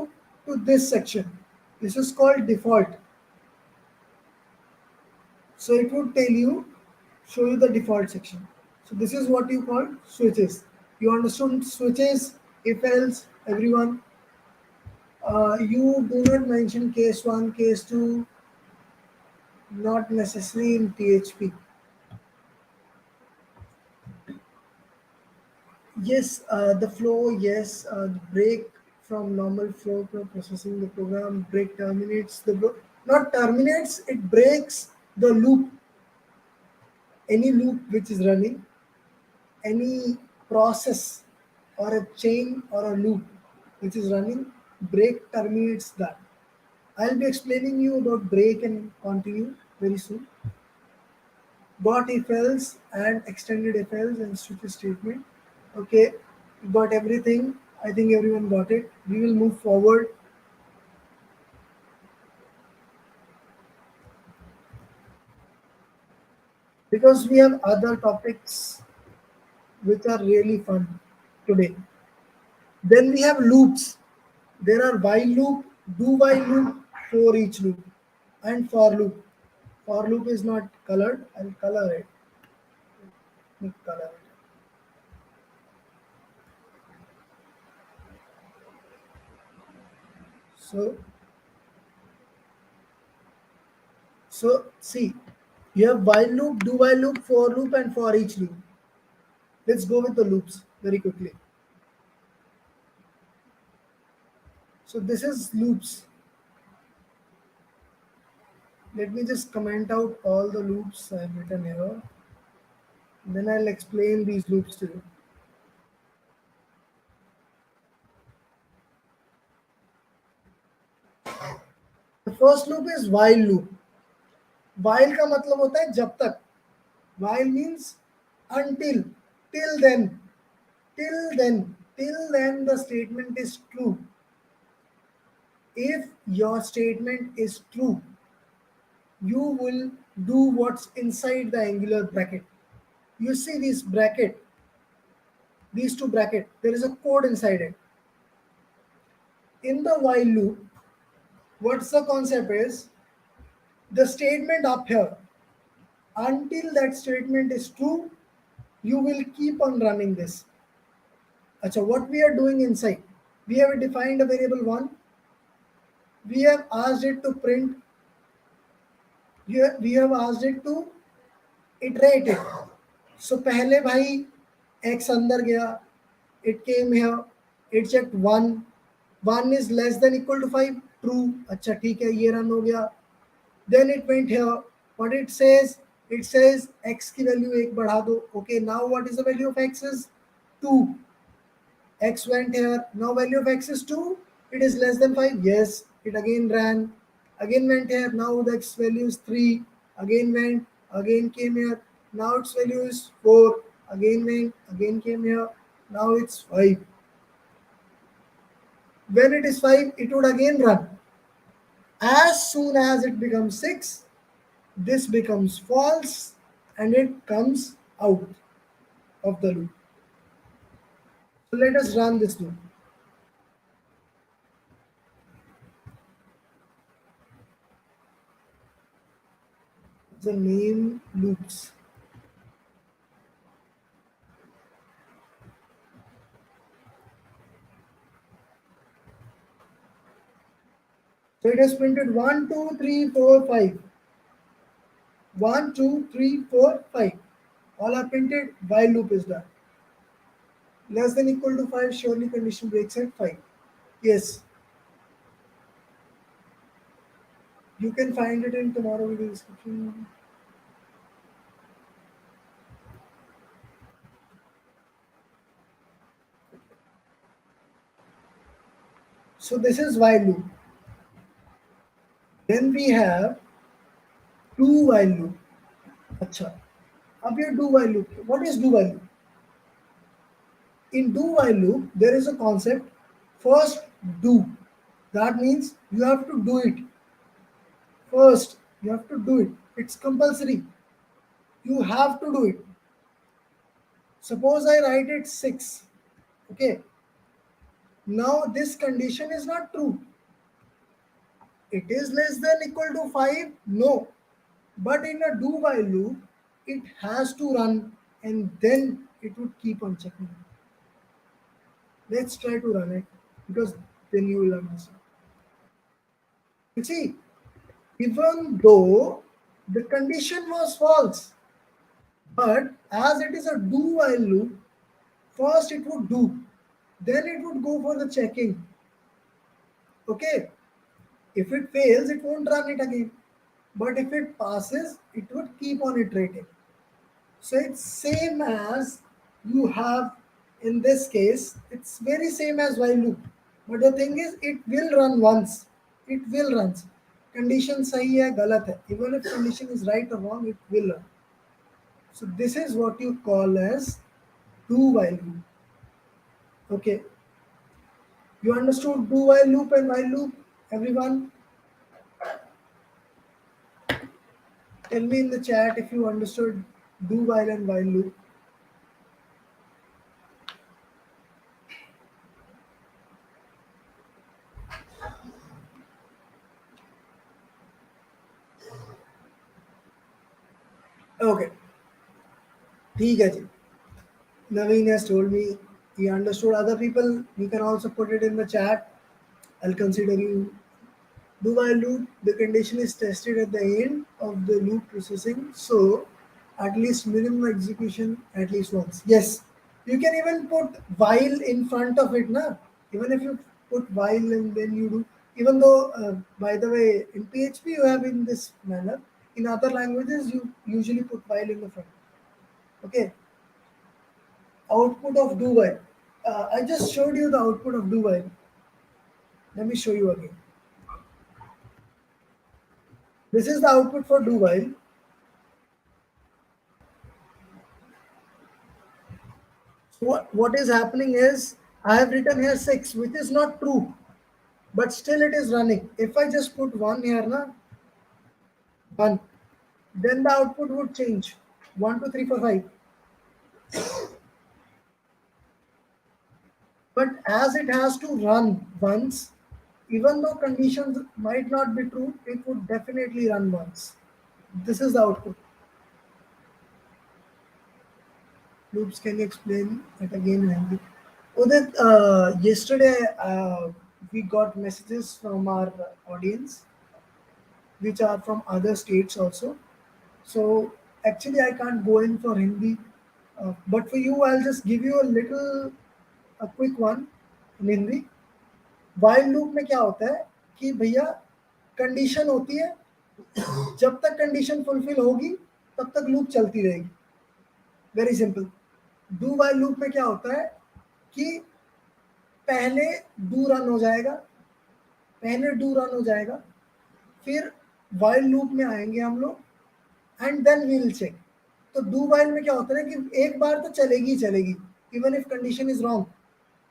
to this section. This is called default. So it would tell you, show you the default section. So this is what you call switches. You understood switches, if else, everyone. You do not mention case 1, case 2, not necessary in PHP. Yes, the flow, yes, the break from normal flow to processing the program. Break terminates the not terminates, it breaks the loop. Any loop which is running, any process or a chain or a loop which is running, break terminates that. I'll be explaining you about break and continue very soon. got if else and extended if else and switch statement. Okay, we got everything. I think everyone got it. We will move forward because we have other topics which are really fun today. Then we have loops. There are while loop, do while loop, for each loop, and for loop. For loop is not colored. I'll color it. Let me color it. So, so see, you have while loop, do while loop, for loop, and for each loop. Let's go with the loops very quickly. So this is loops. Let me just comment out all the loops I've written here. Then I'll explain these loops to you. The first loop is while loop. While का मतलब होता है जब तक. While means until, till then, till then the statement is true. If your statement is true, you will do what's inside the angular bracket. You see this bracket, these two bracket, there is a code inside it. In the while loop, what's the concept is the statement up here. Until that statement is true, you will keep on running this. Acha, what we are doing inside? We have defined a variable 1. We have asked it to print. We have asked it to iterate it. So पहले भाई x अंदर गया, it came here, it checked 1, 1 is less than equal to 5, true, अच्छा ठीक है ये run हो गया. Then it went here, what it says x की value 1 बढ़ा दो. Okay, now what is the value of x is 2. X went here, now value of x is 2, it is less than 5, yes, it again ran, again went here, now the x value is 3, again went, again came here, now its value is 4, again went, again came here, now it's 5. When it is 5, it would again run. As soon as it becomes 6, this becomes false and it comes out of the loop. So let us run this loop. The name loops. So it has printed 1, 2, 3, 4, 5. 1, 2, 3, 4, 5. All are printed, while loop is done. Less than equal to 5, surely condition breaks at 5. Yes. You can find it in tomorrow video description. So this is while loop. Then we have do while loop. Acha. Ab ye do while loop. What is do while loop? In do while loop, there is a concept. First, do. That means you have to do it. First, you have to do it. It's compulsory. You have to do it. Suppose I write it 6. Okay. Now this condition is not true. It is less than equal to 5. No. But in a do while loop, it has to run and then it would keep on checking. Let's try to run it because then you will understand. You see, even though the condition was false, but as it is a do while loop, first it would do, then it would go for the checking. Okay, if it fails, it won't run it again. But if it passes, it would keep on iterating. So it's same as you have in this case, it's very same as while loop. But the thing is, it will run once. It will run. Condition sahi hai, galat hai. Even if condition is right or wrong, it will run. So this is what you call as do while loop. Okay, you understood do while loop and while loop, everyone? Tell me in the chat if you understood do while and while loop. Okay, ठीक है जी. Naveen has told me he understood. Other people, you can also put it in the chat. I'll consider you. Do while loop, the condition is tested at the end of the loop processing. So at least minimum execution at least once. Yes. You can even put while in front of it, na? Even if you put while and then you do, even though, by the way, in PHP you have in this manner. In other languages, you usually put while in the front. Okay. Output of do while. I just showed you the output of do while. Let me show you again. This is the output for do while. So what is happening is I have written here 6, which is not true, but still it is running. If I just put 1 here, na, 1, then the output would change. 1, 2, 3, 4, 5. But as it has to run once, even though conditions might not be true, it would definitely run once. This is the output. Loops, can you explain it again, Henry? Udit, yesterday we got messages from our audience, which are from other states also. So actually, I can't go in for Hindi, but for you, I'll just give you a quick one in Hindi. While loop में क्या होता है कि भैया condition होती है, जब तक कंडीशन फुलफिल होगी तब तक लूप चलती रहेगी. Very simple. Do while loop में क्या होता है कि पहले डू रन हो जाएगा, फिर वाइल लूप में आएंगे हम लोग and then we will check. तो डू वाइल में क्या होता है कि एक बार तो चलेगी ही चलेगी, even if condition is wrong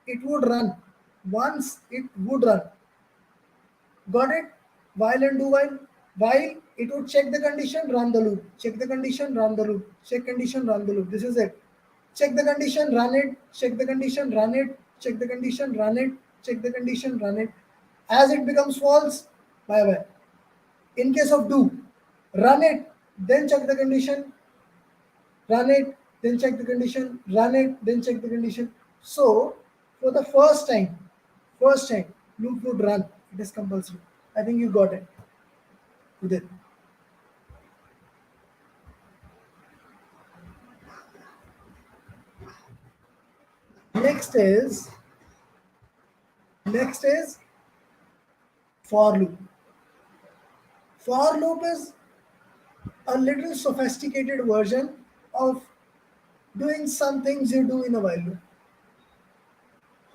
it would run once, it would run. Got it? While and do while. While it would check the condition, run the loop. Check the condition, run the loop. Check condition, run the loop. This is it. Check the condition, run it. Check the condition, run it. Check the condition, run it. Check the condition, run it. As it becomes false, bye bye. In case of do, run it, then check the condition, run it, then check the condition, run it, then check the condition. So for the first time, loop would run. It is compulsory. I think you got it. You did. Next is for loop. For loop is a little sophisticated version of doing some things you do in a while loop.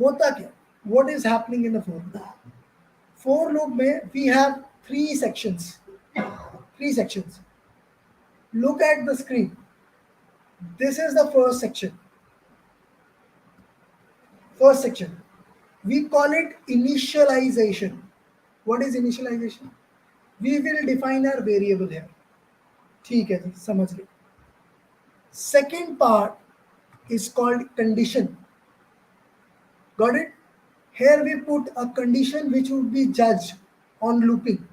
होता क्या? What is happening in the for loop? For loop में we have three sections. Look at the screen. This is the first section. We call it initialization. What is initialization? We will define our variable here. ठीक है जी, समझ लो. Second part is called condition. Got it? Here we put a condition which would be judged on looping.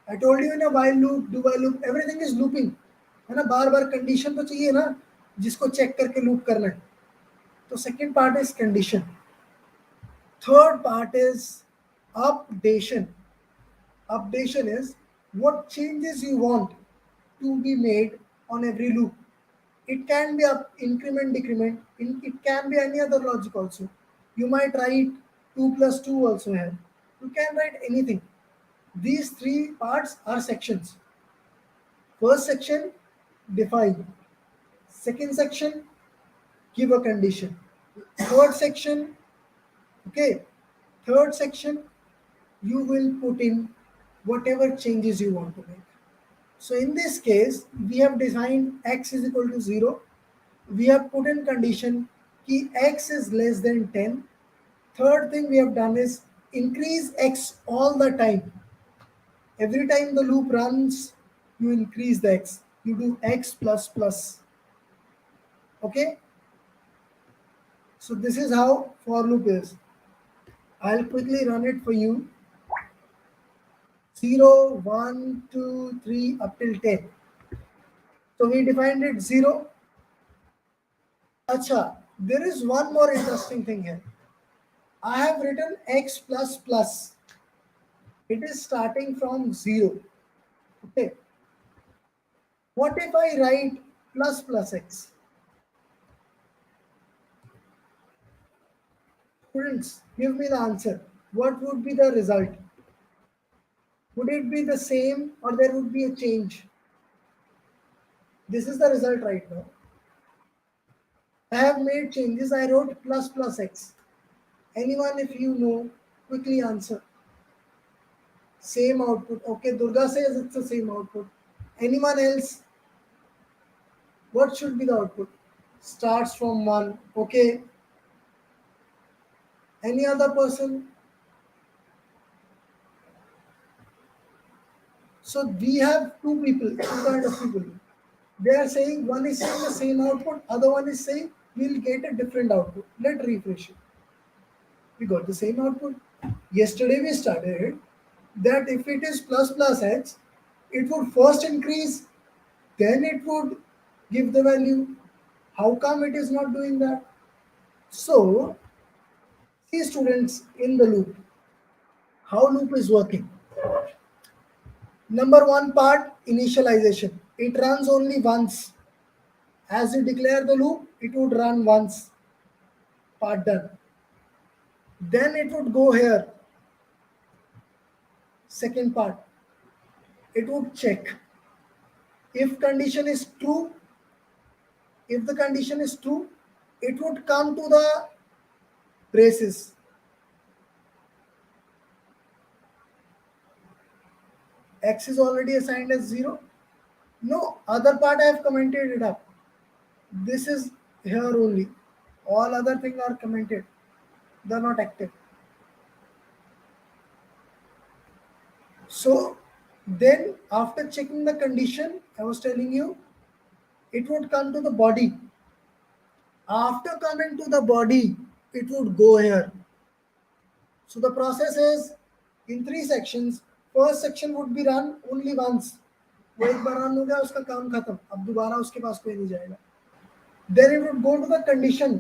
I told you in a while loop, do while loop, everything is looping. है ना, बार बार condition तो चाहिए ना जिसको check करके loop करना है. तो second part is condition. Third part is updation. Updation is what changes you want to be made on every loop. It can be up, increment, decrement. It can be any other logic also. You might write 2 plus 2 also here. You can write anything. These three parts are sections. First section, define. Second section, give a condition. Third section, you will put in whatever changes you want to make. So in this case, we have defined x is equal to 0. We have put in condition कि x is less than 10. Third thing we have done is increase x all the time. Every time the loop runs, you increase the x. You do x plus plus. Okay? So this is how for loop is. I'll quickly run it for you. 0, 1, 2, 3, up till 10. So we defined it 0. Acha, there is one more interesting thing here. I have written x plus plus. It is starting from 0. Okay. What if I write plus plus x? Students, give me the answer. What would be the result? Would it be the same or there would be a change? This is the result right now. I have made changes. I wrote plus plus x. Anyone, if you know, quickly answer. Same output. Okay, Durga says it's the same output. Anyone else? What should be the output? Starts from 1. Okay. Any other person? So we have two people, two kind of people. They are saying one is saying the same output, other one is saying we'll get a different output. Let's refresh it. We got the same output. Yesterday we started that if it is plus plus x, it would first increase, then it would give the value. How come it is not doing that? So, see students in the loop, how loop is working. Number one part, initialization. It runs only once. As you declare the loop, it would run once. Part done. Then it would go here. Second part, it would check. If condition is true, if the condition is true, it would come to the braces. X is already assigned as 0. No, other part I have commented it up. This is here only. All other things are commented. They are not active. So then after checking the condition, I was telling you, it would come to the body. After coming to the body, it would go here. So the process is in 3 sections. First section would be run only once. वो एक बार run हो गया उसका काम खत्म. अब दोबारा उसके पास कोई नहीं जाएगा. Then it would go to the condition.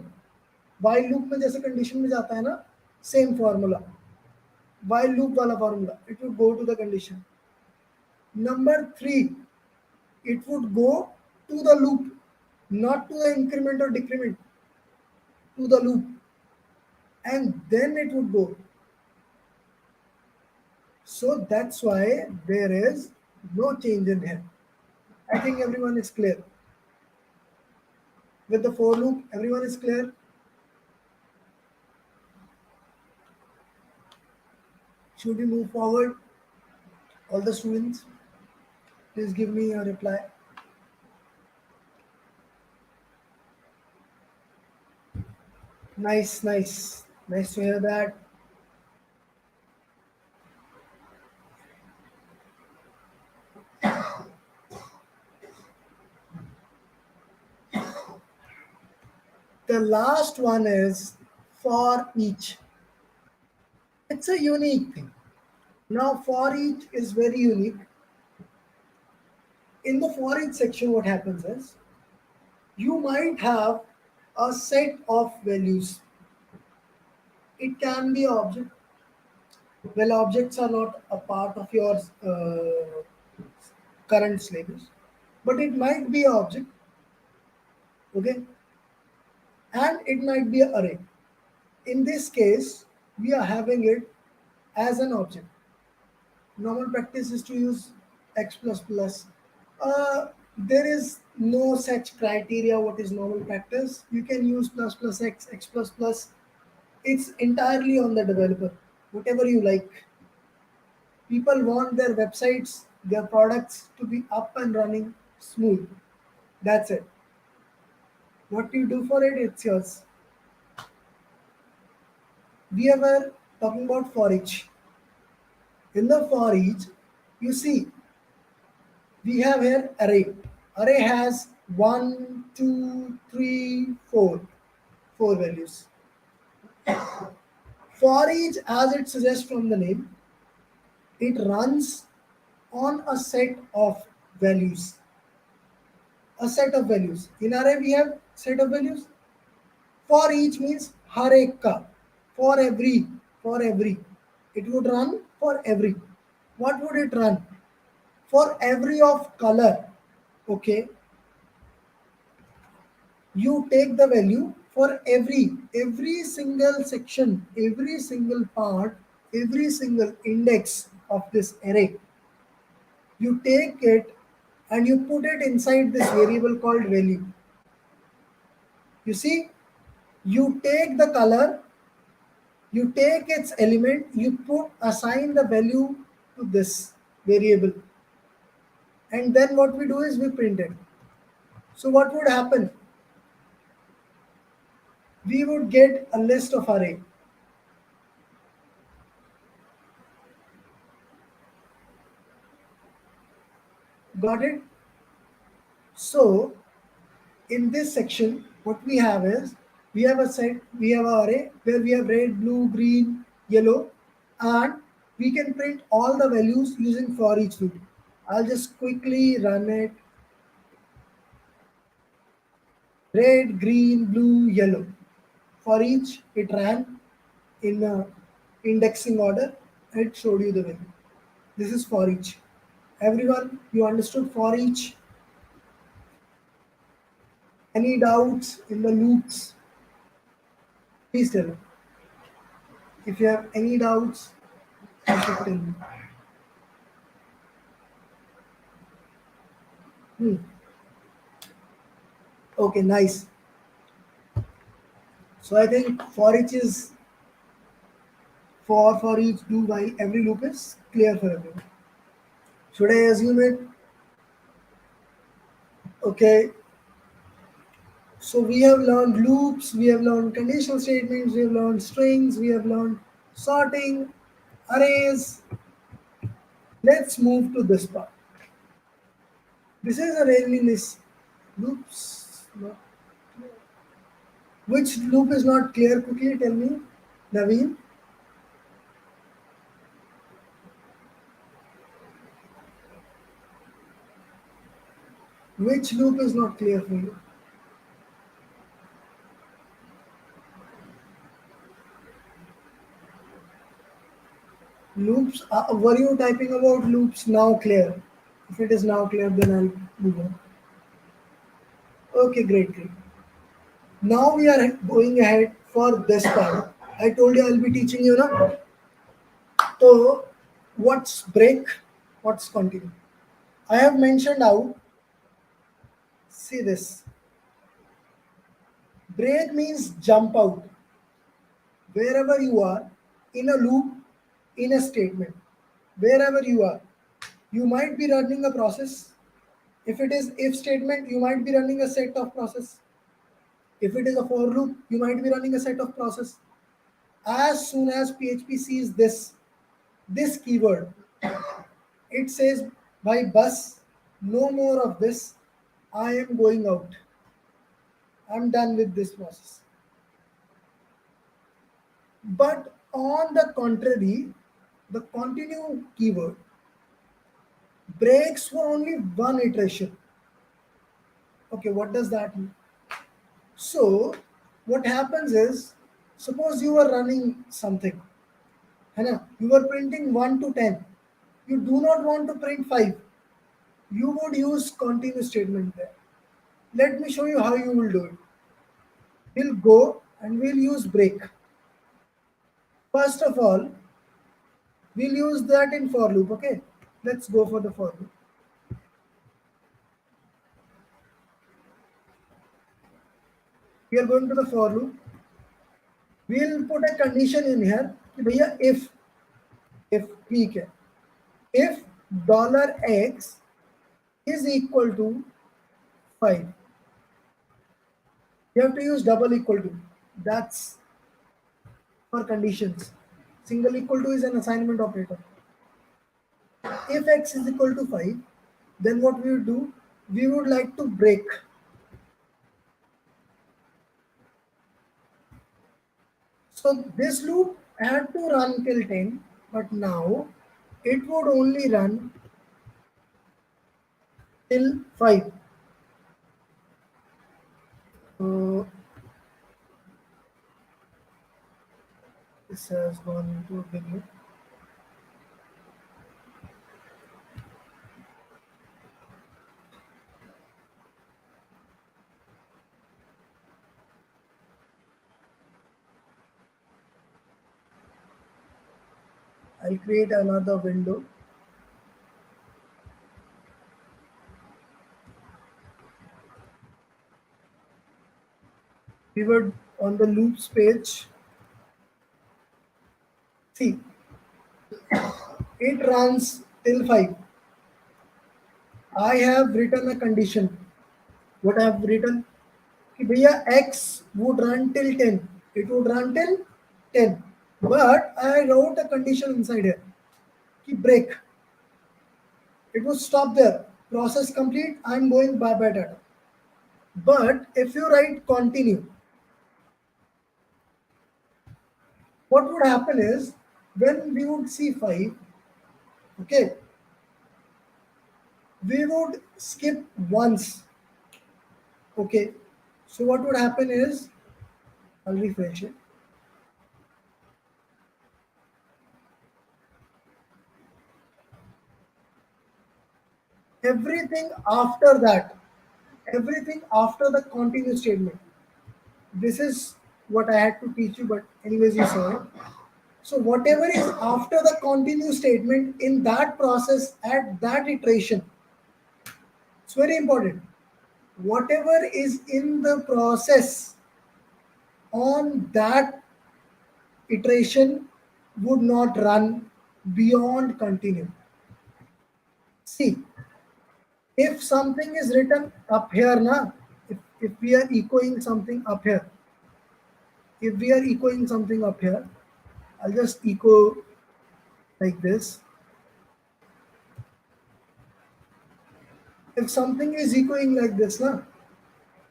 While loop में जैसे condition में जाता है ना, same formula. While loop वाला formula, it would go to the condition. Number 3, it would go to the loop, not to the increment or decrement, to the loop, and then it would go. So that's why there is no change in here. I think everyone is clear. With the for loop, everyone is clear. Should we move forward? All the students, please give me a reply. Nice, nice. Nice to hear that. The last one is for each. It's a unique thing. Now, for each is very unique. In the for each section, what happens is you might have a set of values. It can be object. Well, objects are not a part of your current syllabus, but it might be an object. Okay, and it might be an array. In this case, we are having it as an object. Normal practice is to use x plus plus. There is no such criteria what is normal practice. You can use plus plus x, x plus plus. It's entirely on the developer, whatever you like. People want their websites their products to be up and running smooth. That's it. What you do for it, it's yours. We were talking about for each. In the for each, you see, we have here array. Array has one, two, three, four values. For each, as it suggests from the name, it runs on a set of values. A set of values. In array, we have set of values. For each means har ek ka, for every, for every. It would run for every. What would it run? For every of color. Okay. You take the value for every single section, every single part, every single index of this array. You take it and you put it inside this variable called value. You see, you take the color, you take its element, you assign the value to this variable, and then what we do is we print it. So what would happen? We would get a list of array. Got it? So in this section, what we have is we have a set, we have an array where we have red, blue, green, yellow, and we can print all the values using for each loop. I'll just quickly run it. Red, green, blue, yellow. For each, it ran in indexing order. It showed you the value. This is for each. Everyone, you understood for each? Any doubts in the loops? Please tell me. If you have any doubts, you should tell me. Hmm. Okay, nice. So I think for each is for each, do, while, every loop is clear for everyone. Should I assume it? Okay. So we have learned loops, we have learned conditional statements, we have learned strings, we have learned sorting, arrays. Let's move to this part. This is a really nice loops. Which loop is not clear? Quickly tell me, Naveen. Which loop is not clear for you? Loops. Were you typing about loops now clear? If it is now clear, then I'll move on. Okay, great, great. Now we are going ahead for this part. I told you I'll be teaching you now. So, what's break? What's continue? I have mentioned out. See this. Break means jump out. Wherever you are, in a loop, in a statement, wherever you are, you might be running a process. If it is if statement, you might be running a set of process. If it is a for loop, you might be running a set of process. As soon as PHP sees this keyword, it says by bus, no more of this. I am going out. I'm done with this process. But on the contrary, the continue keyword breaks for only one iteration. Okay, what does that mean? So, what happens is, suppose you are running something, है you are printing 1 to 10. You do not want to print 5. You would use continue statement there. Let me show you how you will do it. We'll go and we'll use break. First of all, we'll use that in for loop, okay? Let's go for the for loop. We are going to the for loop. We'll put a condition in here कि भैया if ठीक है, if $x is equal to 5. You have to use double equal to. That's for conditions. Single equal to is an assignment operator. If x is equal to 5, then what we would do, we would like to break. So this loop had to run till 10, but now it would only run till 5. So this has gone into a big loop. I'll create another window. We were on the loops page. See, it runs till 5. I have written a condition. What I have written? कि भैया x would run till 10. It would run till 10. But I wrote a condition inside here. कि break. It would stop there. Process complete. I'm going bye bye data. But if you write continue, what would happen is when we would see 5, okay, we would skip once. Okay, so what would happen is I'll refresh it. Everything after that, everything after the continue statement. This is what I had to teach you, but anyways, you saw it. So whatever is after the continue statement in that process at that iteration, it's very important. Whatever is in the process on that iteration would not run beyond continue. See, if something is written up here, na, if we are echoing something up here, if we are echoing something up here, I'll just echo like this. If something is echoing like this, na,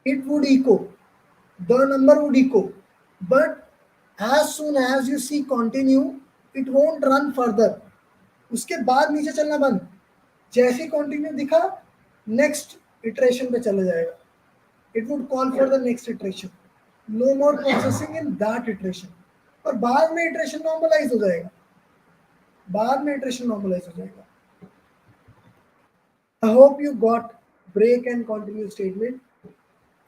it would echo. The number would echo. But as soon as you see continue, it won't run further. उसके बाद नीचे चलना बंद. जैसे ही continue दिखा next iteration पे चले जाएगा. It would call for the next iteration. No more processing in that iteration. और बाद में इटरेशन नॉर्मलाइज हो जाएगा. बाद में इटरेशन नॉर्मलाइज हो जाएगा. I hope you got break and continue statement.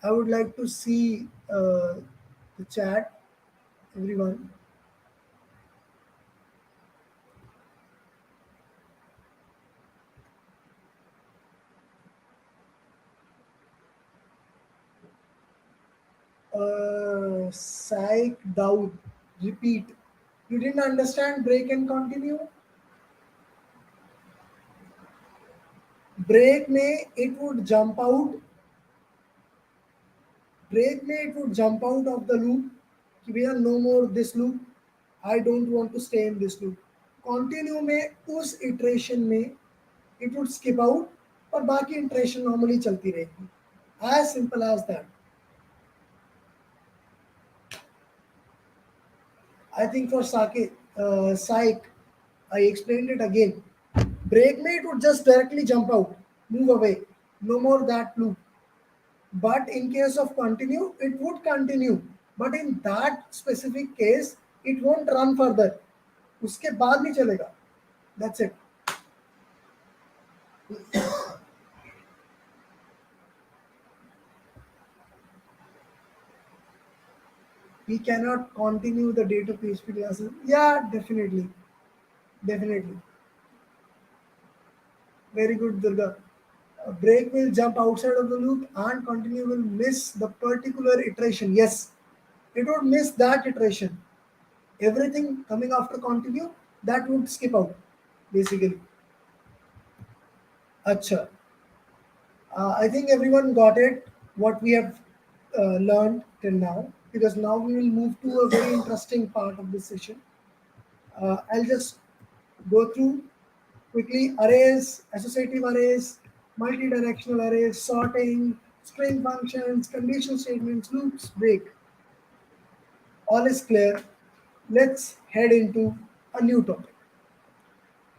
I would like to see the chat, everyone. Psych Daud, repeat. You didn't understand break and continue? Break में it would jump out. Break में it would jump out of the loop. कि भैया no more this loop. I don't want to stay in this loop. Continue में उस iteration में it would skip out और बाकी iteration normally चलती रहेगी. As simple as that. I think for psych, I explained it again. Break में it would just directly jump out, move away. No more that loop. But in case of continue, it would continue. But in that specific case, it won't run further. उसके बाद नहीं चलेगा. That's it. We cannot continue the data PHP classes. Yeah, definitely. Definitely. Very good, Durga. A break will jump outside of the loop and continue will miss the particular iteration. Yes, it would miss that iteration. Everything coming after continue, that would skip out, basically. Acha. I think everyone got it, what we have learned till now, because now we will move to a very interesting part of this session. I'll just go through quickly arrays, associative arrays, multi-directional arrays, sorting, string functions, conditional statements, loops, break. All is clear. Let's head into a new topic.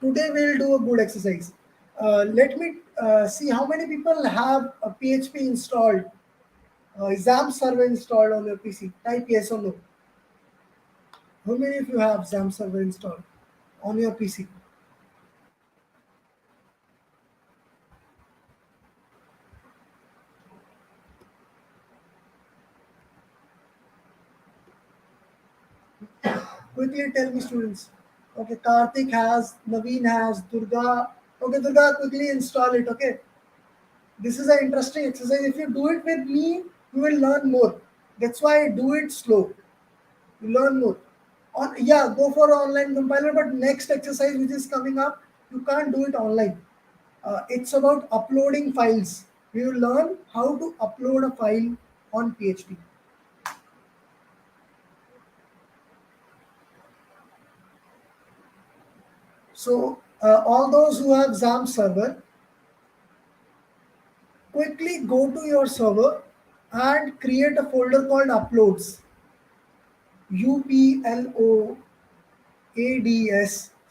Today we'll do a good exercise. Let me see how many people have a PHP installed, exam server installed on your PC. Type yes or no. How many of you have exam server installed on your PC? Quickly tell me, students. Okay, Karthik has, Naveen has, Durga. Okay, Durga, quickly install it. Okay, this is an interesting exercise. If you do it with me, you will learn more. That's why I do it slow. You learn more. On yeah, go for online compiler. But next exercise which is coming up, you can't do it online. It's about uploading files. We will learn how to upload a file on PHP. So all those who have XAMPP server, quickly go to your server and create a folder called uploads. UPLOADS.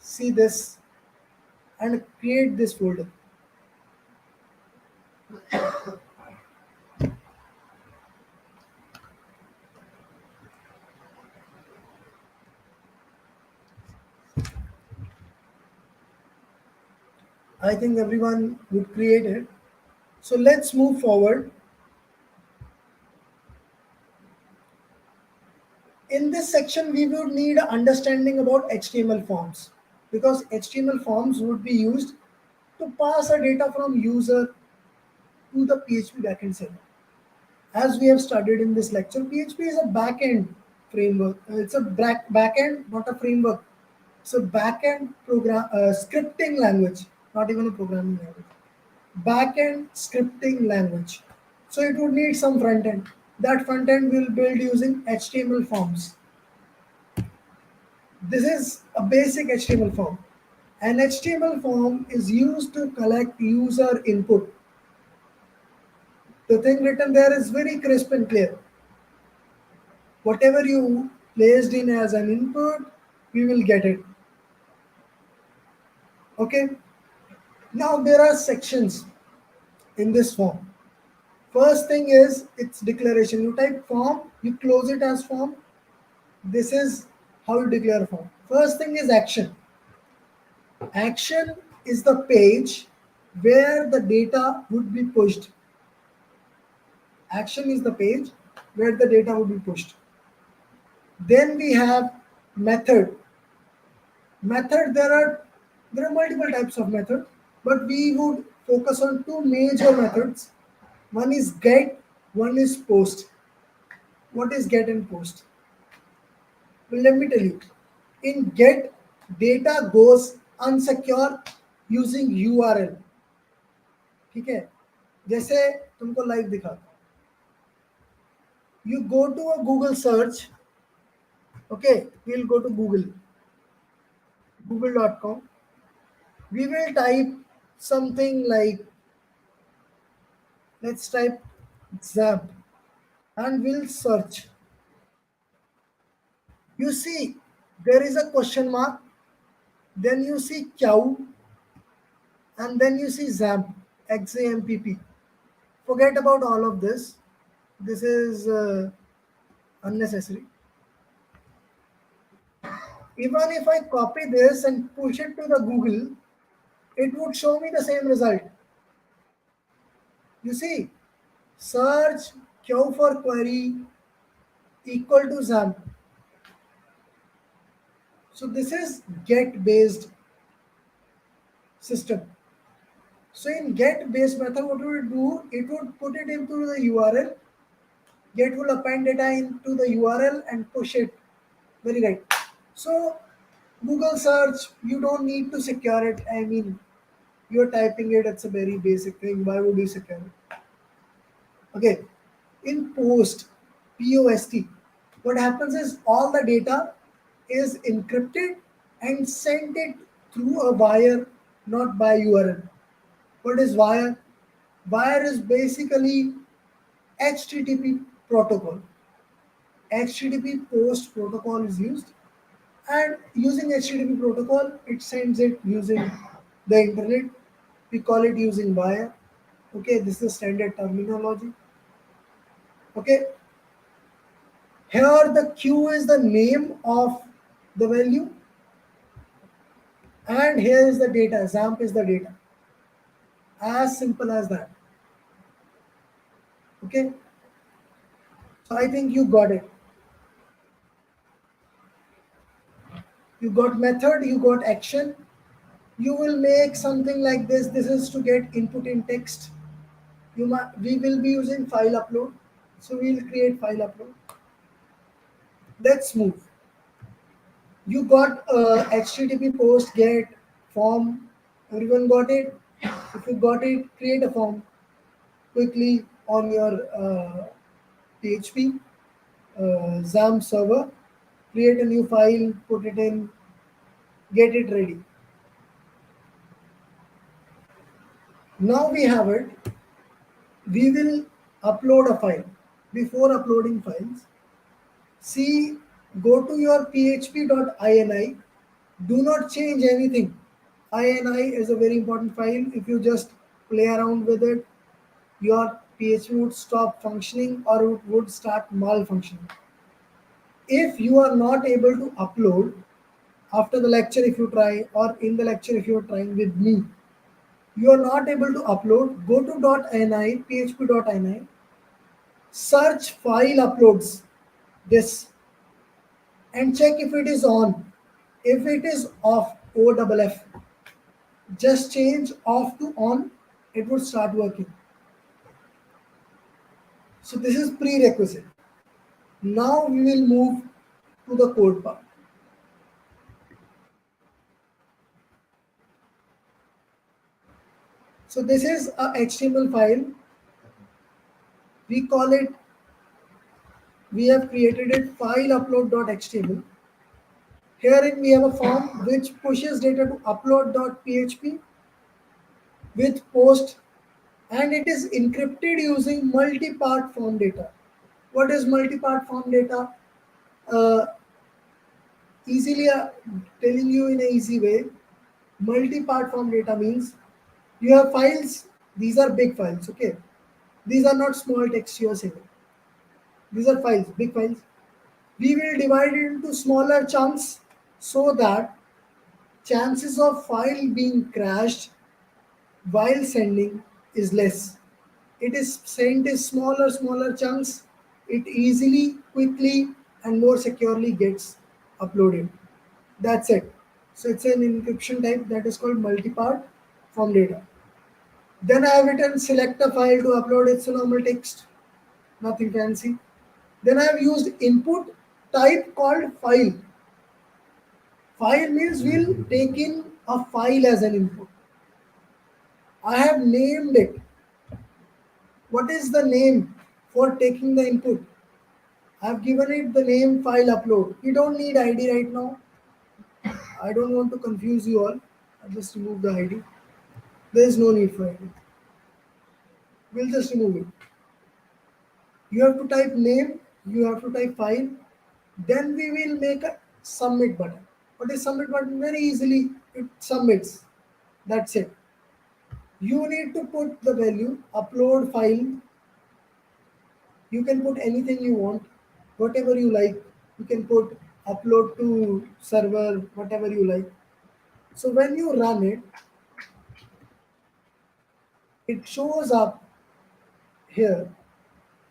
See this and create this folder. I think everyone would create it. So let's move forward. In this section, we would need understanding about HTML forms because HTML forms would be used to pass a data from user to the PHP backend server. As we have studied in this lecture, PHP is a backend framework. It's a backend, not a framework. It's a backend program scripting language, not even a programming language. Backend scripting language. So it would need some front end. That front end will build using HTML forms. This is a basic HTML form. An HTML form is used to collect user input. The thing written there is very crisp and clear. Whatever you placed in as an input, we will get it. Okay. Now there are sections in this form. First thing is its declaration. You type form, you close it as form. This is how you declare a form. First thing is action. Action is the page where the data would be pushed. Action is the page where the data would be pushed. Then we have method. Method, there are multiple types of method, but we would focus on two major methods. One is get, one is post. What is get and post? Well, let me tell you. In get, data goes unsecure using URL. ठीक है जैसे तुमको live दिखाता हूँ. You go to a Google search. Okay, we'll go to google.com. We will type something like, let's type exam and we'll search. You see there is a question mark, then you see cow, and then you see XAMPP, XAMPP. Forget about all of this. This is unnecessary. Even if I copy this and push it to the Google, it would show me the same result. You see, search Q for query equal to XAMPP. So this is get based system. So in get based method, what it would do, it would put it into the URL. Get will append data into the URL and push it. Very right. So Google search, you don't need to secure it. I mean, You're typing it, it's a very basic thing. Why would you secure it? Okay. In POST, what happens is all the data is encrypted and sent it through a wire, not by URL. What is wire? Wire is basically HTTP protocol. HTTP post protocol is used, and using HTTP protocol, it sends it using the internet. We call it using wire. Okay, this is standard terminology. Okay, here the Q is the name of the value, and here is the data. XAMPP is the data. As simple as that. Okay, so I think you got it. You got method, you got action. You will make something like this. This is to get input in text. We will be using file upload. So we'll create file upload. Let's move. You got HTTP post get form. Everyone got it? If you got it, create a form quickly on your PHP XAMPP server. Create a new file, put it in, get it ready. Now we have it. We will upload a file. Before uploading files, see, go to your php.ini. Do not change anything. INI is a very important file. If you just play around with it, your PHP would stop functioning or it would start malfunctioning. If you are not able to upload after the lecture, if you try, or in the lecture, if you are trying with me, you are not able to upload, go to .ini, php.ini, search file uploads, this, and check if it is on. If it is off, OFF, just change off to on, it would start working. So this is prerequisite. Now we will move to the code part. So this is a HTML file. We call it, we have created it file upload.html. Herein we have a form which pushes data to upload.php with post, and it is encrypted using multi-part form data. What is multi-part form data? Uh, easily telling you in an easy way, multi-part form data means you have files. These are big files. Okay, these are not small text you are saving. These are files, big files. We will divide it into smaller chunks so that chances of file being crashed while sending is less. It is sent in smaller chunks. It easily, quickly, and more securely gets uploaded. That's it. So it's an encryption type that is called multi-part form data. Then I have written select a file to upload. It's a normal text, nothing fancy. Then I have used input type called file. File means we'll take in a file as an input. I have named it. What is the name for taking the input? I have given it the name file upload. We don't need ID right now. I don't want to confuse you all. I'll just remove the ID. There is no need for ID. We'll just remove it. You have to type name, you have to type file, then we will make a submit button. What is submit button? Very easily it submits. That's it. You need to put the value upload file. You can put anything you want, whatever you like. You can put upload to server, whatever you like. So when you run it, it shows up here.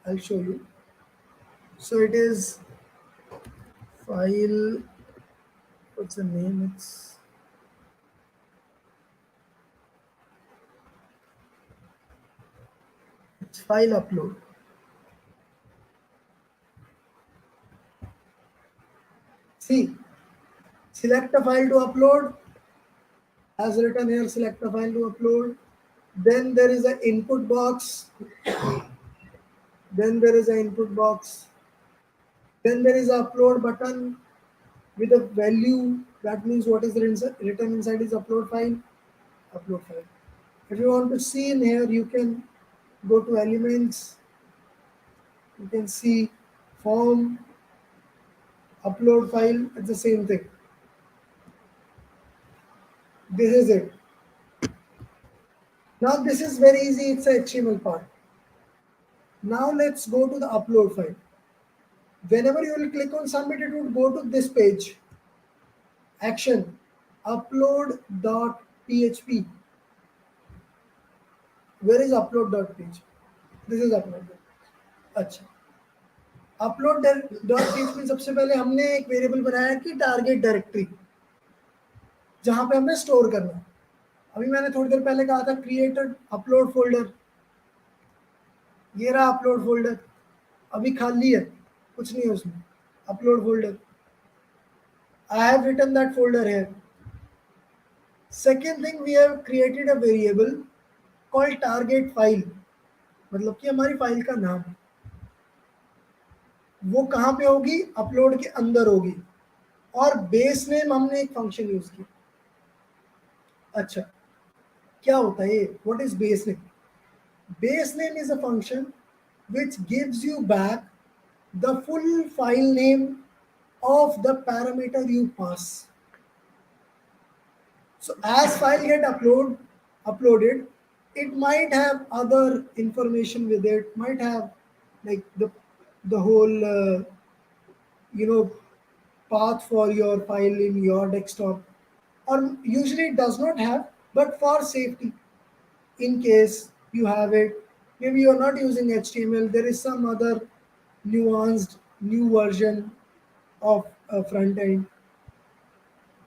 I'll show you. So it is file, what's the name? It's file upload. See, select a file to upload. As written here, select a file to upload. Then there is an input box. Then there is an input box. Then there is an upload button with a value. That means what is written inside is upload file. Upload file. If you want to see in here, you can go to elements. You can see form, upload file. It's the same thing. This is it. Now this is very easy. It's a HTML part. Now let's go to the upload file. Whenever you will click on submit, it would go to this page. Action, upload.php. Where is upload.php? This is upload. अच्छा, upload.php में सबसे पहले हमने एक variable बनाया कि target directory, जहां पे हमें स्टोर करना है. अभी मैंने थोड़ी देर पहले कहा था क्रिएटेड अपलोड फोल्डर. ये रहा अपलोड फोल्डर. अभी खाली है, कुछ नहीं है उसमें. Upload folder. I have written that folder here. Second thing, we have created a variable called target file. मतलब कि हमारी फाइल का नाम वो कहाँ पे होगी? अपलोड के अंदर होगी. और बेस नेम हमने एक फंक्शन यूज किया. अच्छा, क्या होता है ये? What is base name? Base name is a function which gives you back the full file name of the parameter you pass. So as file get uploaded, it might have other information with it, might have like the whole path for your file in your desktop, or usually it does not have, but for safety, in case you have it, maybe you're not using HTML, there is some other nuanced new version of a front end.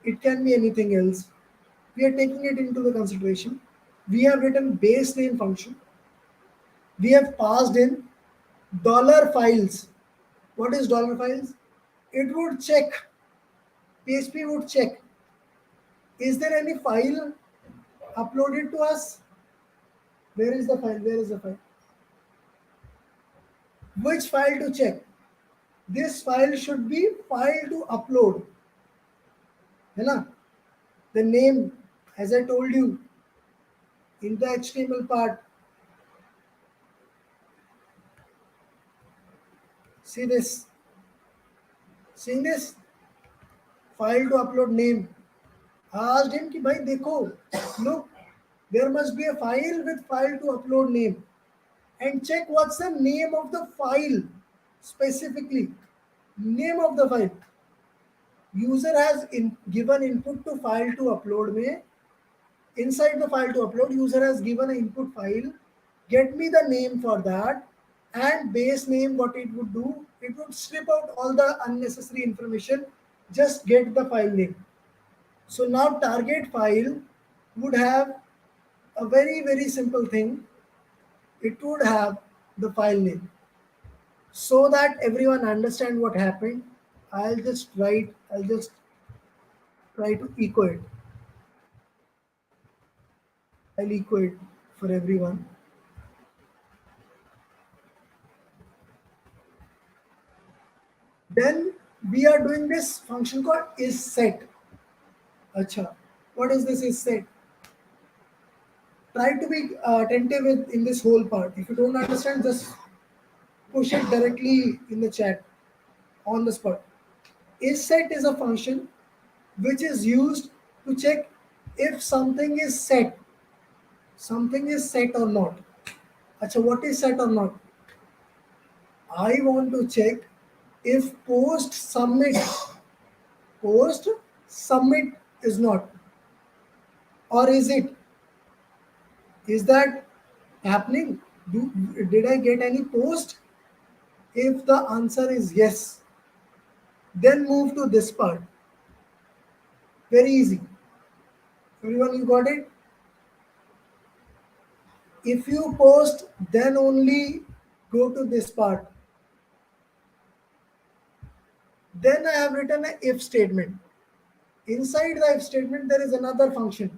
It can be anything else. We are taking it into the consideration. We have written base name function. We have passed in dollar files. What is dollar files? It would check, PHP would check, is there any file uploaded to us? Where is the file? Where is the file? Which file to check? This file should be file to upload. है ना? The name, as I told you, in the HTML part. See this? Seeing this? File to upload name. I asked him कि भाई देखो, look, there must be a file with file to upload name, and check what's the name of the file specifically. Name of the file. User has given input to file to upload में. Inside the file to upload, user has given an input file. Get me the name for that, and base name. What it would do? It would strip out all the unnecessary information. Just get the file name. So now target file would have a very simple thing. It would have the file name. So that everyone understand what happened, I'll just try to echo it. I'll echo it for everyone. Then we are doing this function called isSet. Acha, what is this isSet? Try to be attentive in this whole part. If you don't understand, just push it directly in the chat on the spot. IsSet is a function which is used to check if something is set. Something is set or not. Acha, what is set or not? I want to check if post submit is not, or is it? Is that happening? Did I get any post? If the answer is yes, then move to this part. Very easy. Everyone, you got it? If you post, then only go to this part. Then I have written an if statement. Inside the if statement, there is another function.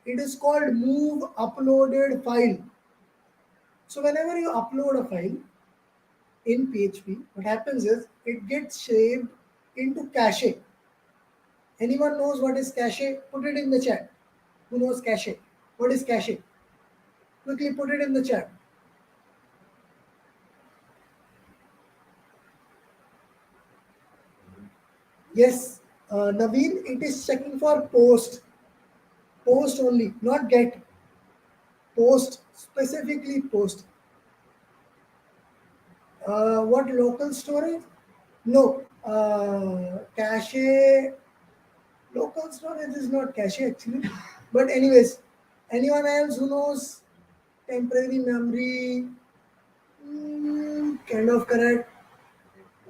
It is called move uploaded file. So whenever you upload a file in PHP, what happens is it gets saved into cache. Anyone knows what is cache? Put it in the chat. Who knows cache? What is cache? Quickly put it in the chat. Yes, Naveen, it is checking for post only, not get. Post, specifically post. What local storage? No, cache. Local storage is not cache actually. But anyways, anyone else who knows temporary memory? Kind of correct.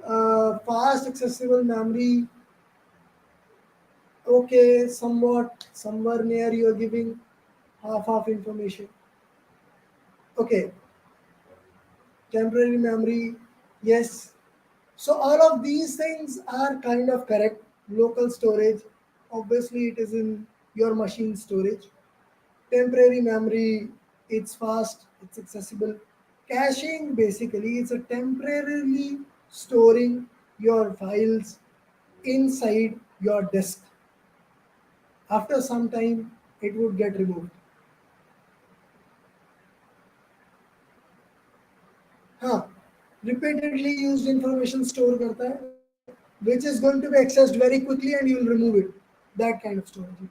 Fast accessible memory. Okay, somewhat, somewhere near you are giving half information. Okay, temporary memory, yes. So all of these things are kind of correct. Local storage, obviously it is in your machine storage. Temporary memory, it's fast, it's accessible. Caching, basically, it's a temporarily storing your files inside your disk. After some time, it would get removed. हाँ, repeatedly used information store करता है, which is going to be accessed very quickly and you will remove it. That kind of storage.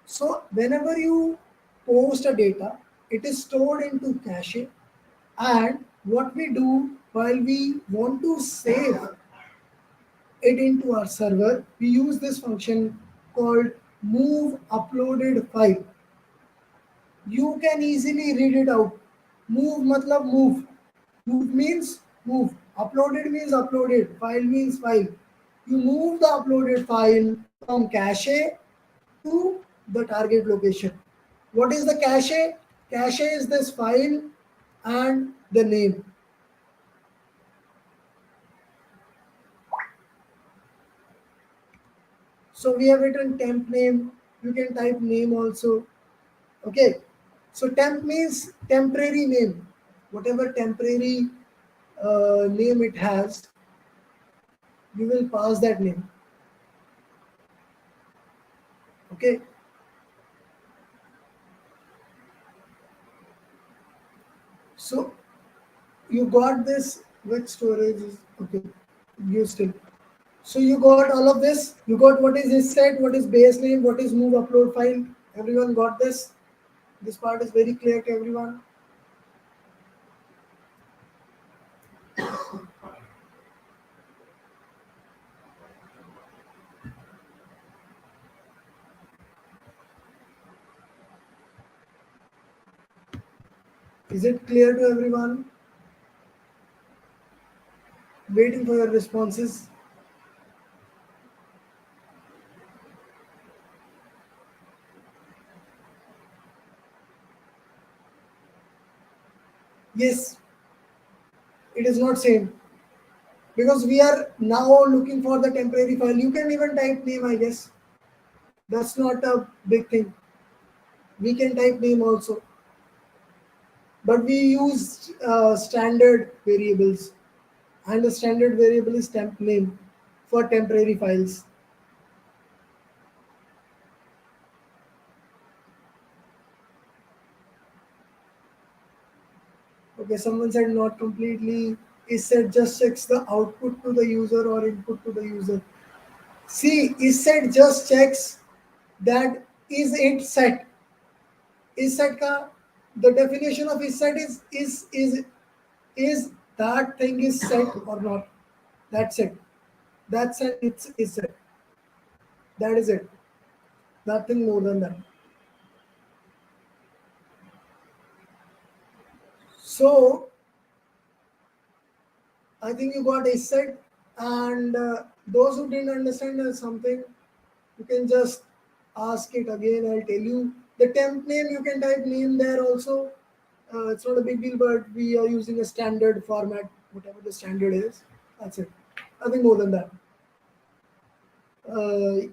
So whenever you post a data, it is stored into cache. And what we do while we want to save it into our server, we use this function called move uploaded file. You can easily read it out. Move matlab move. Move means move. Uploaded means uploaded. File means file. You move the uploaded file from cache to the target location. What is the cache? Cache is this file and the name. So we have written temp name. You can type name also. Okay. So temp means temporary name. Whatever temporary name it has, you will pass that name. Okay. So you got this with storage is okay. You still. So you got all of this. You got what is his set, what is base name, what is move upload file. Everyone got this. This part is very clear to everyone. Is it clear to everyone? Waiting for your responses. Yes, it is not same because we are now looking for the temporary file. You can even type name, I guess. That's not a big thing. We can type name also, but we use standard variables, and the standard variable is temp name for temporary files. Okay, someone said not completely. Is set just checks the output to the user or input to the user. See, is set just checks that is it set. Is set ka the definition of is set is that thing is set or not. That's it. That's it. It's is set. That is it. Nothing more than that. So I think you got is set, and those who didn't understand something, you can just ask it again. I'll tell you the temp name. You can type name there also. It's not a big deal, but we are using a standard format, whatever the standard is. That's it. Nothing more than that. Uh,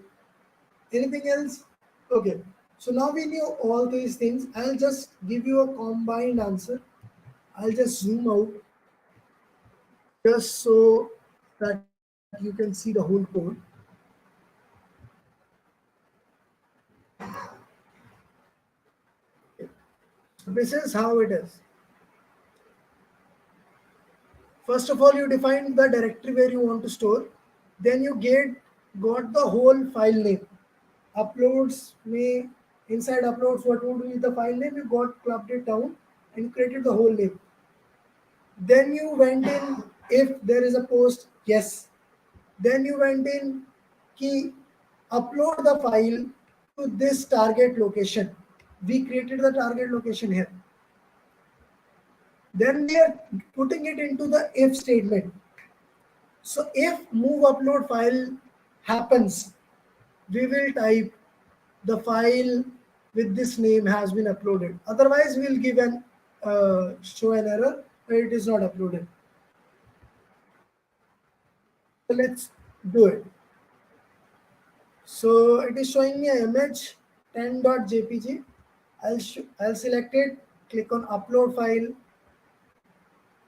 Anything else? Okay. So now we knew all these things. I'll just give you a combined answer. I'll just zoom out just so that you can see the whole code. So this is how it is. First of all, you define the directory where you want to store. Then you got the whole file name. Uploads may inside uploads, what would be the file name? You got clubbed it down and created the whole name. Then you went in if there is a post, yes. Then you went in key upload the file to this target location. We created the target location here. Then we are putting it into the if statement. So if move upload file happens, we will type the file with this name has been uploaded. Otherwise, we'll give an show an error where it is not uploaded. So let's do it. So it is showing me an image 10.jpg. I'll select it, click on upload file.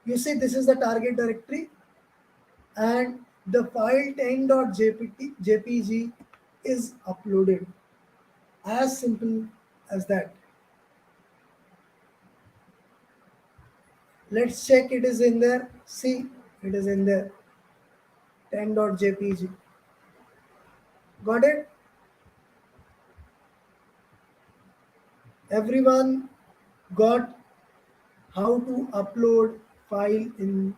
You see this is the target directory and the file 10.jpg is uploaded. As simple as that. Let's check it is in there. See, it is in there. 10.jpg. Got it? Everyone got how to upload file in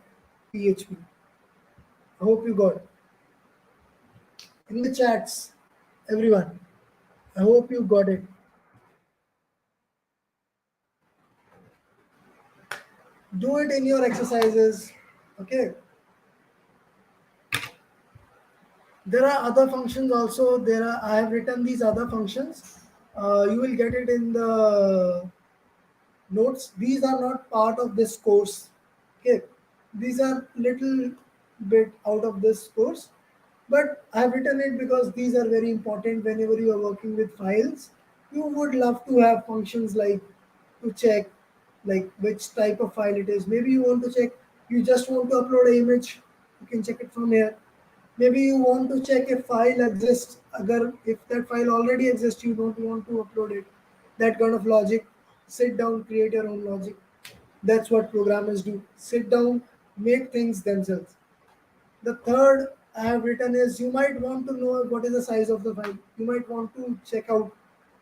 PHP. I hope you got in the chats. Everyone, I hope you got it. Do it in your exercises. Okay. There are other functions also. I have written these other functions. You will get it in the notes. These are not part of this course. Okay, these are little bit out of this course, but I have written it because these are very important whenever you are working with files. You would love to have functions like to check like which type of file it is. Maybe you want to check, you just want to upload an image, you can check it from here. Maybe you want to check if file exists. If that file already exists, you don't want to upload it. That kind of logic. Sit down, create your own logic. That's what programmers do. Sit down, make things themselves. The third I have written is you might want to know what is the size of the file. You might want to check out.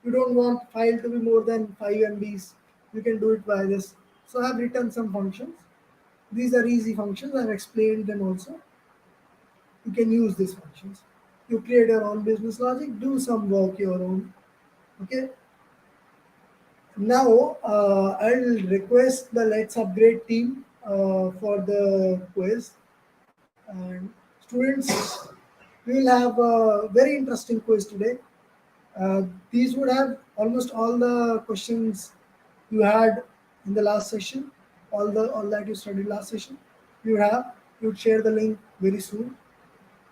You don't want file to be more than 5 MBs. You can do it by this. So I have written some functions. These are easy functions. I've explained them also. You can use these functions. You create your own business logic, do some work your own. Okay. Now I'll request the Let's Upgrade team for the quiz. And students, we will have a very interesting quiz today. These would have almost all the questions you had in the last session, all that you studied last session. You have. You'd share the link very soon.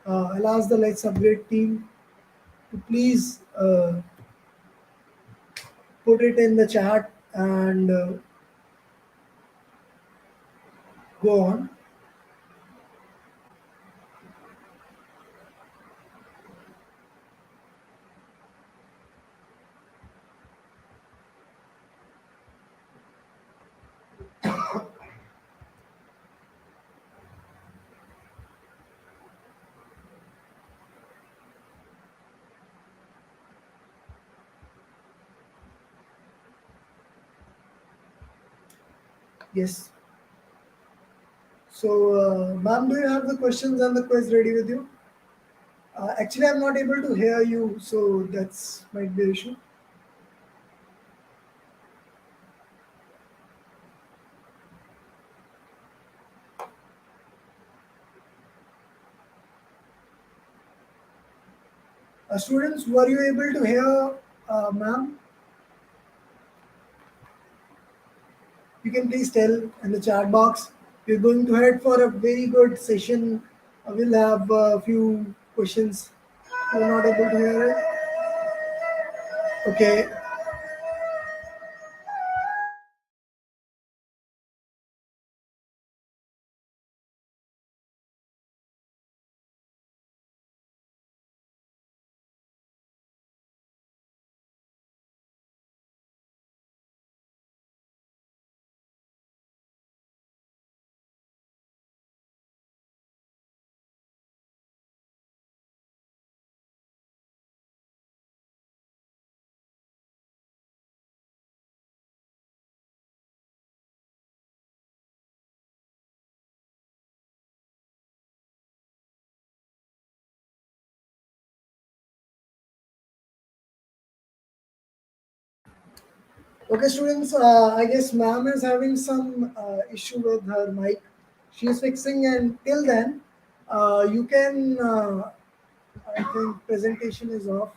I'll ask the Let's Upgrade team to please put it in the chat and go on. Yes. So, ma'am, do you have the questions and the quiz ready with you? Actually, I'm not able to hear you, so that's might be an issue. Students, were you able to hear, ma'am? You can please tell in the chat box. We're going to head for a very good session. We'll have a few questions. You're not able to hear it? Okay. Okay, students, I guess ma'am is having some issue with her mic. She is fixing, and till then, you can. I think presentation is off.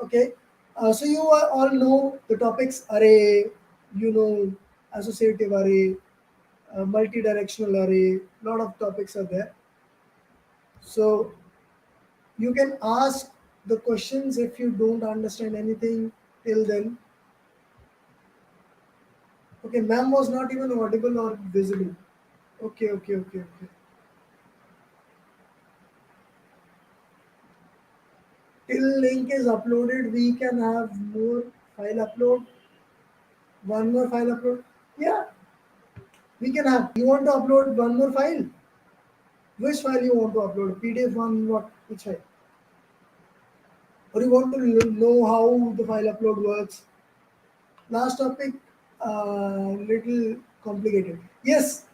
Okay, so you all know the topics array, you know, associative array, multi-directional array. Lot of topics are there. So you can ask the questions if you don't understand anything till then. Okay, ma'am was not even audible or visible. Okay, okay, okay, okay. Till link is uploaded, we can have more file upload. One more file upload. Yeah, we can have. You want to upload one more file? Which file you want to upload? PDF one, what? Which file? Or you want to know how the file upload works? Last topic, little complicated. Yes,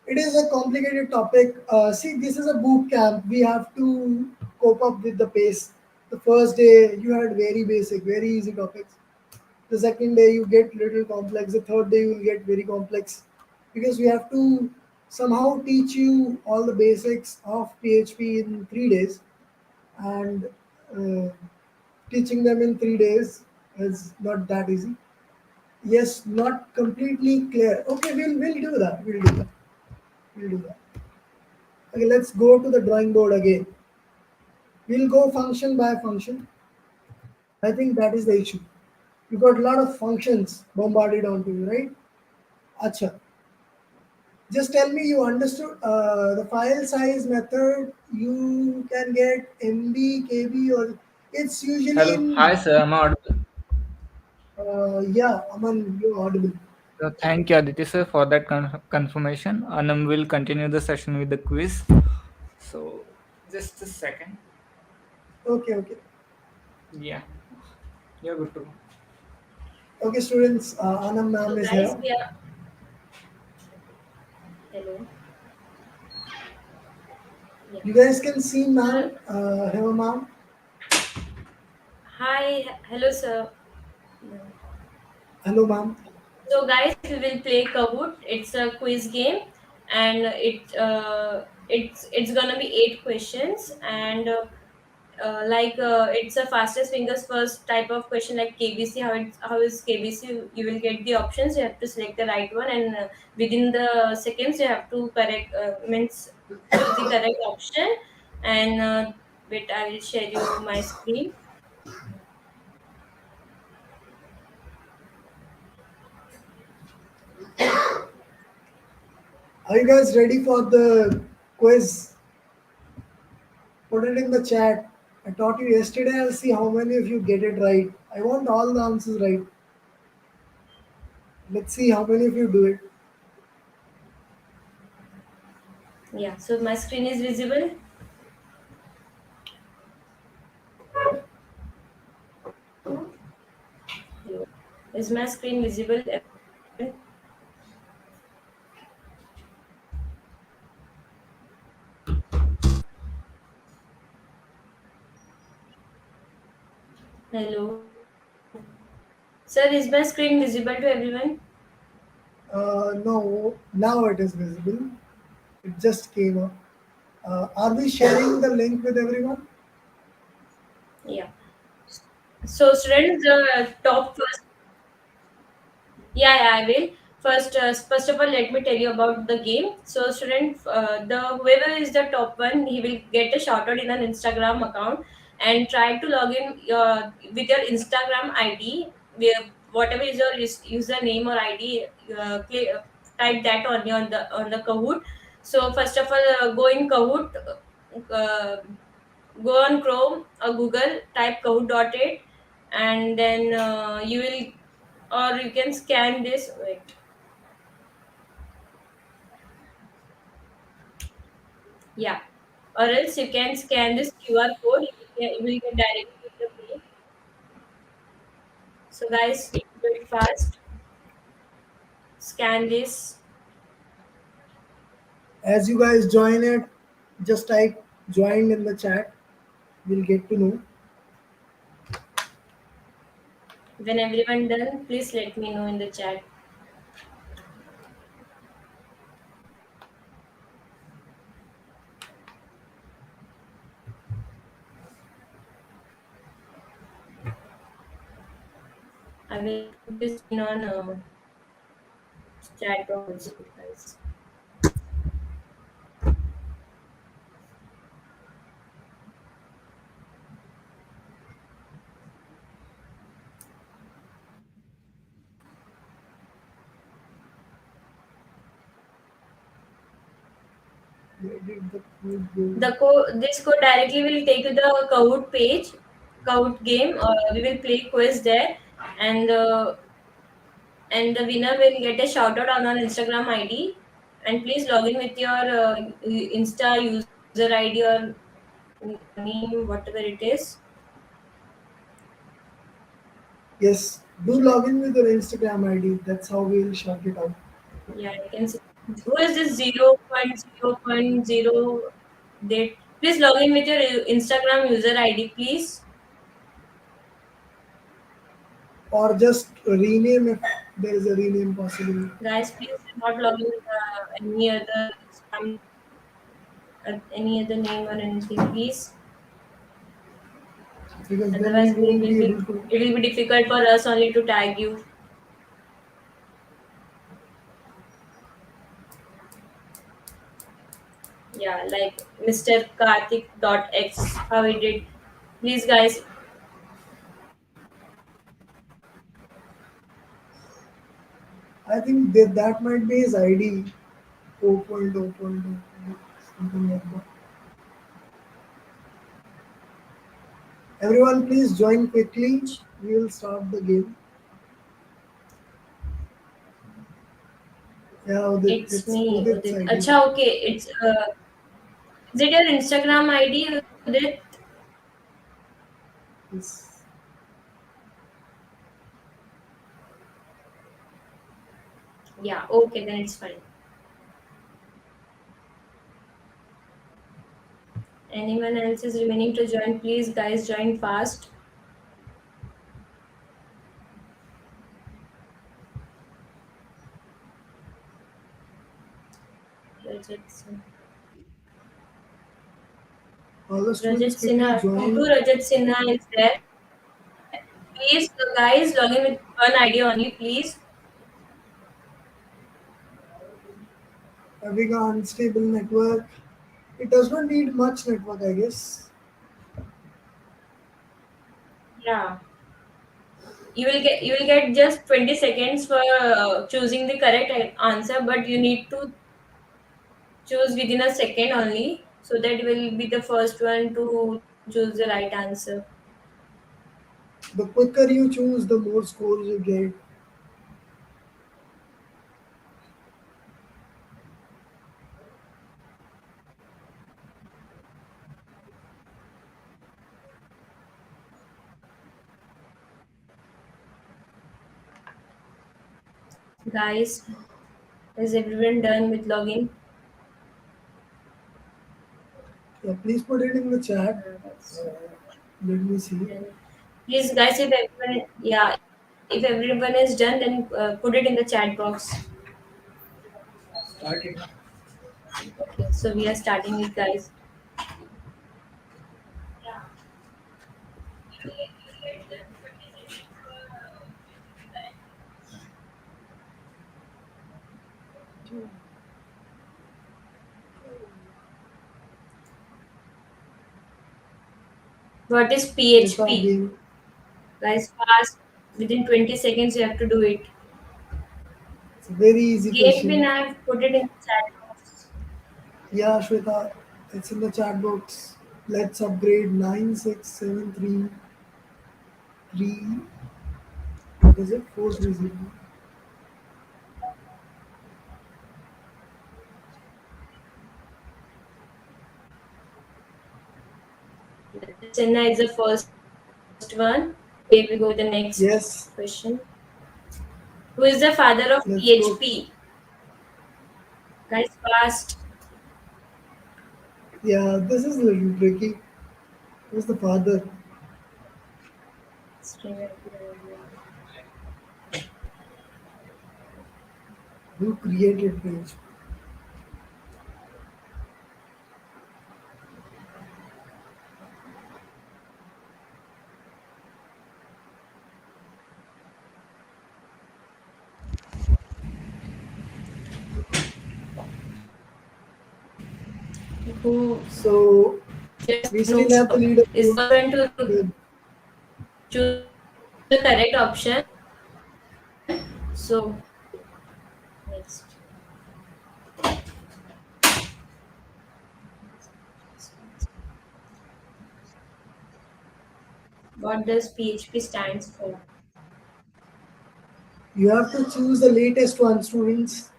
it is a complicated topic. See, this is a boot camp. We have to cope up with the pace. The first day you had very basic, very easy topics. The second day you get little complex. The third day you will get very complex because we have to somehow teach you all the basics of PHP in 3 days, and uh, teaching them in 3 days is not that easy. Yes, not completely clear. Okay, we'll do that. We'll do that. We'll do that. Okay, let's go to the drawing board again. We'll go function by function. I think that is the issue. You got a lot of functions bombarded onto you, right? Acha. Just tell me you understood the file size method. You can get MB, KB, or it's usually Hello. Hi, in. sir. I'm audible. Yeah, Aman, you're audible. Thank you, Aditya, sir, for that confirmation. And we'll continue the session with the quiz. So, just a second. Okay, okay. Yeah, you're good to go. Okay, students, Anam ma'am So is guys, here. we are hello. Yeah. You guys can see So ma'am, hello ma'am. hello sir. Yeah. Hello ma'am. So guys, we will play Kahoot. It's a quiz game, and it's gonna be 8 questions, and it's a fastest fingers first type of question like KBC. How is KBC? You will get the options. You have to select the right one, and within the seconds you have to correct means choose the correct option. And wait, I will share you my screen. Are you guys ready for the quiz? Put it in the chat. I taught you yesterday. I'll see how many of you get it right. I want all the answers right. Let's see how many of you do it. Yeah. So my screen is visible. Hello. Is my screen visible, everyone? Hello. Sir, is my screen visible to everyone? No, now it is visible. It just came up. Are we sharing the link with everyone? Yeah. So, students, the top first. Yeah, I will. First of all, let me tell you about the game. So, student, the whoever is the top one, he will get a shout out in an Instagram account, and try to log in with your Instagram ID, whatever is your username or ID. Type that on the Kahoot. So, first of all, go in Kahoot. Uh, Go on Chrome or Google, type Kahoot.it, and then you will, or you can scan this. Wait, yeah, or else you can scan this QR code. You will get directly to the page. So guys, do it fast. Scan this. As you guys join it, just type joined in the chat. We'll get to know. When everyone done, please let me know in the chat. I will put this in on chat box also, guys. Where did the code go? This code directly will take you the Kahoot page, Kahoot game. We will play quiz there, and and the winner will get a shout out on our Instagram ID. And please log in with your Insta user ID or name, whatever it is. Yes, do log in with your Instagram ID. That's how we'll shout it out. Yeah, you can see. Who is this 0.0.0 date? Please log in with your Instagram user ID, please. Or just rename if there is a rename possible. Guys, please do not log in with any other spam, any other name or anything, please. Because then we Otherwise, we won't will be be able to. it will be difficult for us only to tag you. Yeah, like Mr. Karthik dot X, how he did. Please, guys, I think that might be his ID 4.0.0, something like that. Everyone, please join quickly. We will start the game. Yeah, Udit, it's it's me, Udit's Udit. ID. Acha, okay. Is it your Instagram ID, Udit? Yes. Yeah, okay, then it's fine. Anyone else is remaining to join, please, guys, join fast. Rajat Sinha. All the Rajat students quickly Sinha. Two join. Rajat Sinha is there. Please, guys, log in with one ID only, please. Having an unstable network. It does not need much network, I guess. Yeah. You will get just 20 seconds for choosing the correct answer, but you need to choose within a second only, so that you will be the first one to choose the right answer. The quicker you choose, the more scores you get. Guys, is everyone done with login? Yeah, please put it in the chat. That's Let me see. done. Please, guys, if everyone, yeah, if everyone is done, then put it in the chat box. Starting. Okay, so we are starting it, guys. What is It's our PHP? game. Guys, fast. Within 20 seconds, you have to do it. It's a very easy Game pin, question. I've put it in the chat box. Yeah, Shweta, it's in the chat box. Let's upgrade 96733. What is it? 430. Chenna is the first one. Okay, we go to the next Yes, question. Who is the father of let's go. PHP? Guys, fast. Yeah, this is a little tricky. Who's the father? String and behavior. Who created PHP? Who So just we still have the no is leaderboard going to with choose the correct option. So next, what does PHP stands for? you have to choose the latest one, students.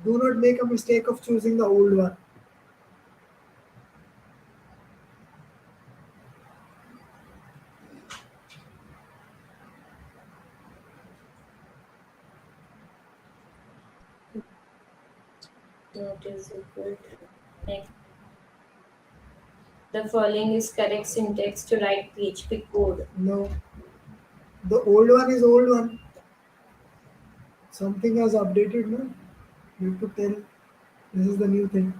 Do not make a mistake of choosing the old one. Not is equal to next. The following is correct syntax to write PHP code. No, the old one is old one. Something has updated, no? You have to tell this is the new thing.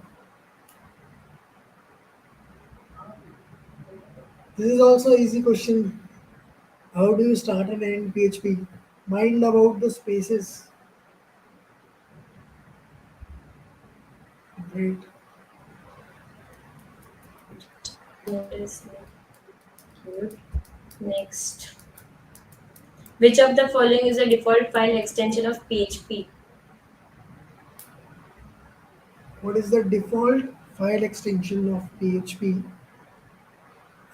This is also easy question. How do you start and end PHP? Mind about the spaces. Great. Notice good. Next. Which of the following is a default file extension of PHP? What is the default file extension of PHP?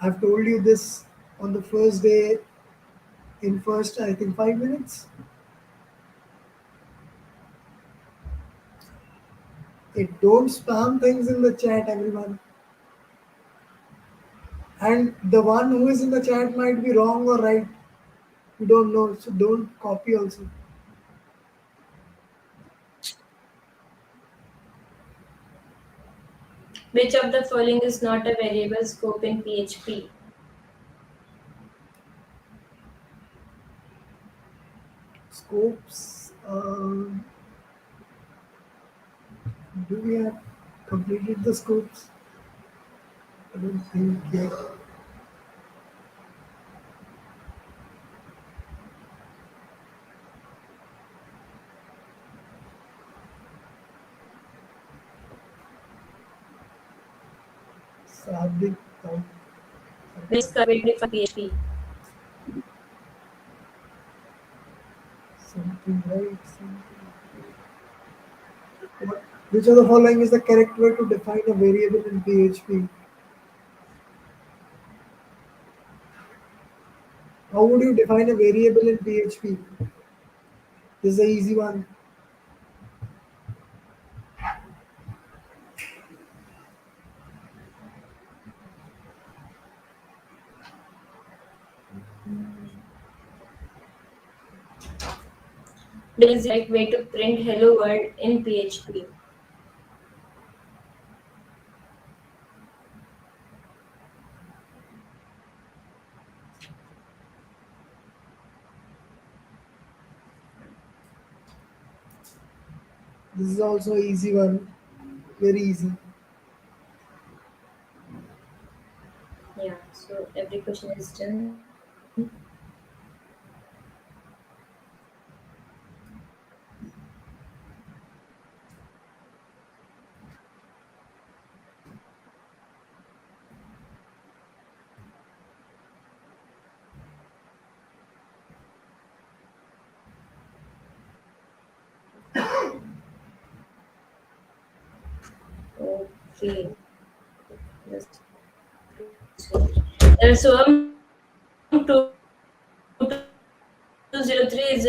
I've told you this on the first day in first, I think, 5 minutes. It don't spam things in the chat, everyone. And the one who is in the chat might be wrong or right. We don't know, so don't copy also. Which of the following is not a variable scope in PHP? Scopes. Do we have completed the scopes? I don't think yet. Sadik, Which is correct for PHP? something right. Something. What, which of the following is the correct way to define a variable in PHP? How would you define a variable in PHP? This is an easy one. Which is the right way to print hello world in PHP? This is also an easy one. Very easy. Yeah, so every question is done. Okay. Just so 2203 is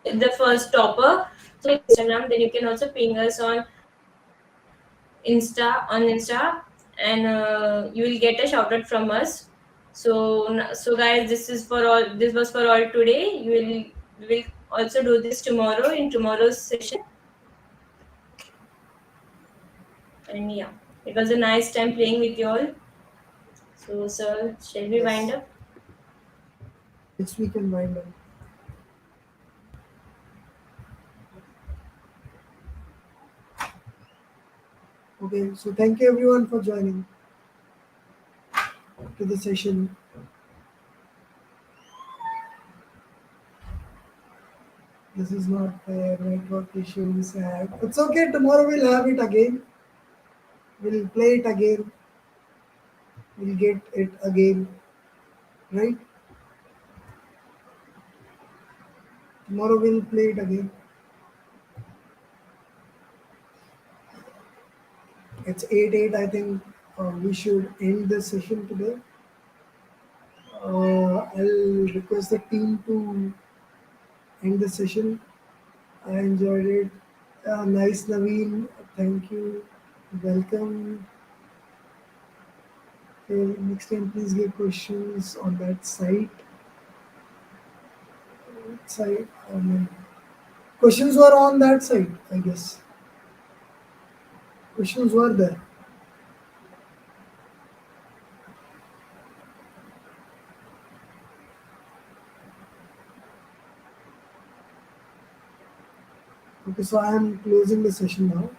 the first topper. So Instagram, then you can also ping us on Insta, and you will get a shout out from us. So guys, this is for all. This was for all today. We will also do this tomorrow in tomorrow's session. And yeah, it was a nice time playing with you all. So sir, shall we wind Yes. up? Yes, we can wind up. Okay, so thank you everyone for joining to the session. This is not fair, network issues. It's okay, tomorrow we'll have it again. We'll play it again. We'll get it again, right? Tomorrow we'll play it again. It's 8 8. I think we should end the session today. I'll request the team to end the session. I enjoyed it. Nice, Naveen. Thank you. Welcome. Okay, next time, please give questions on that site. Site. Questions were on that site, I guess. Questions were there. Okay, so I am closing the session now.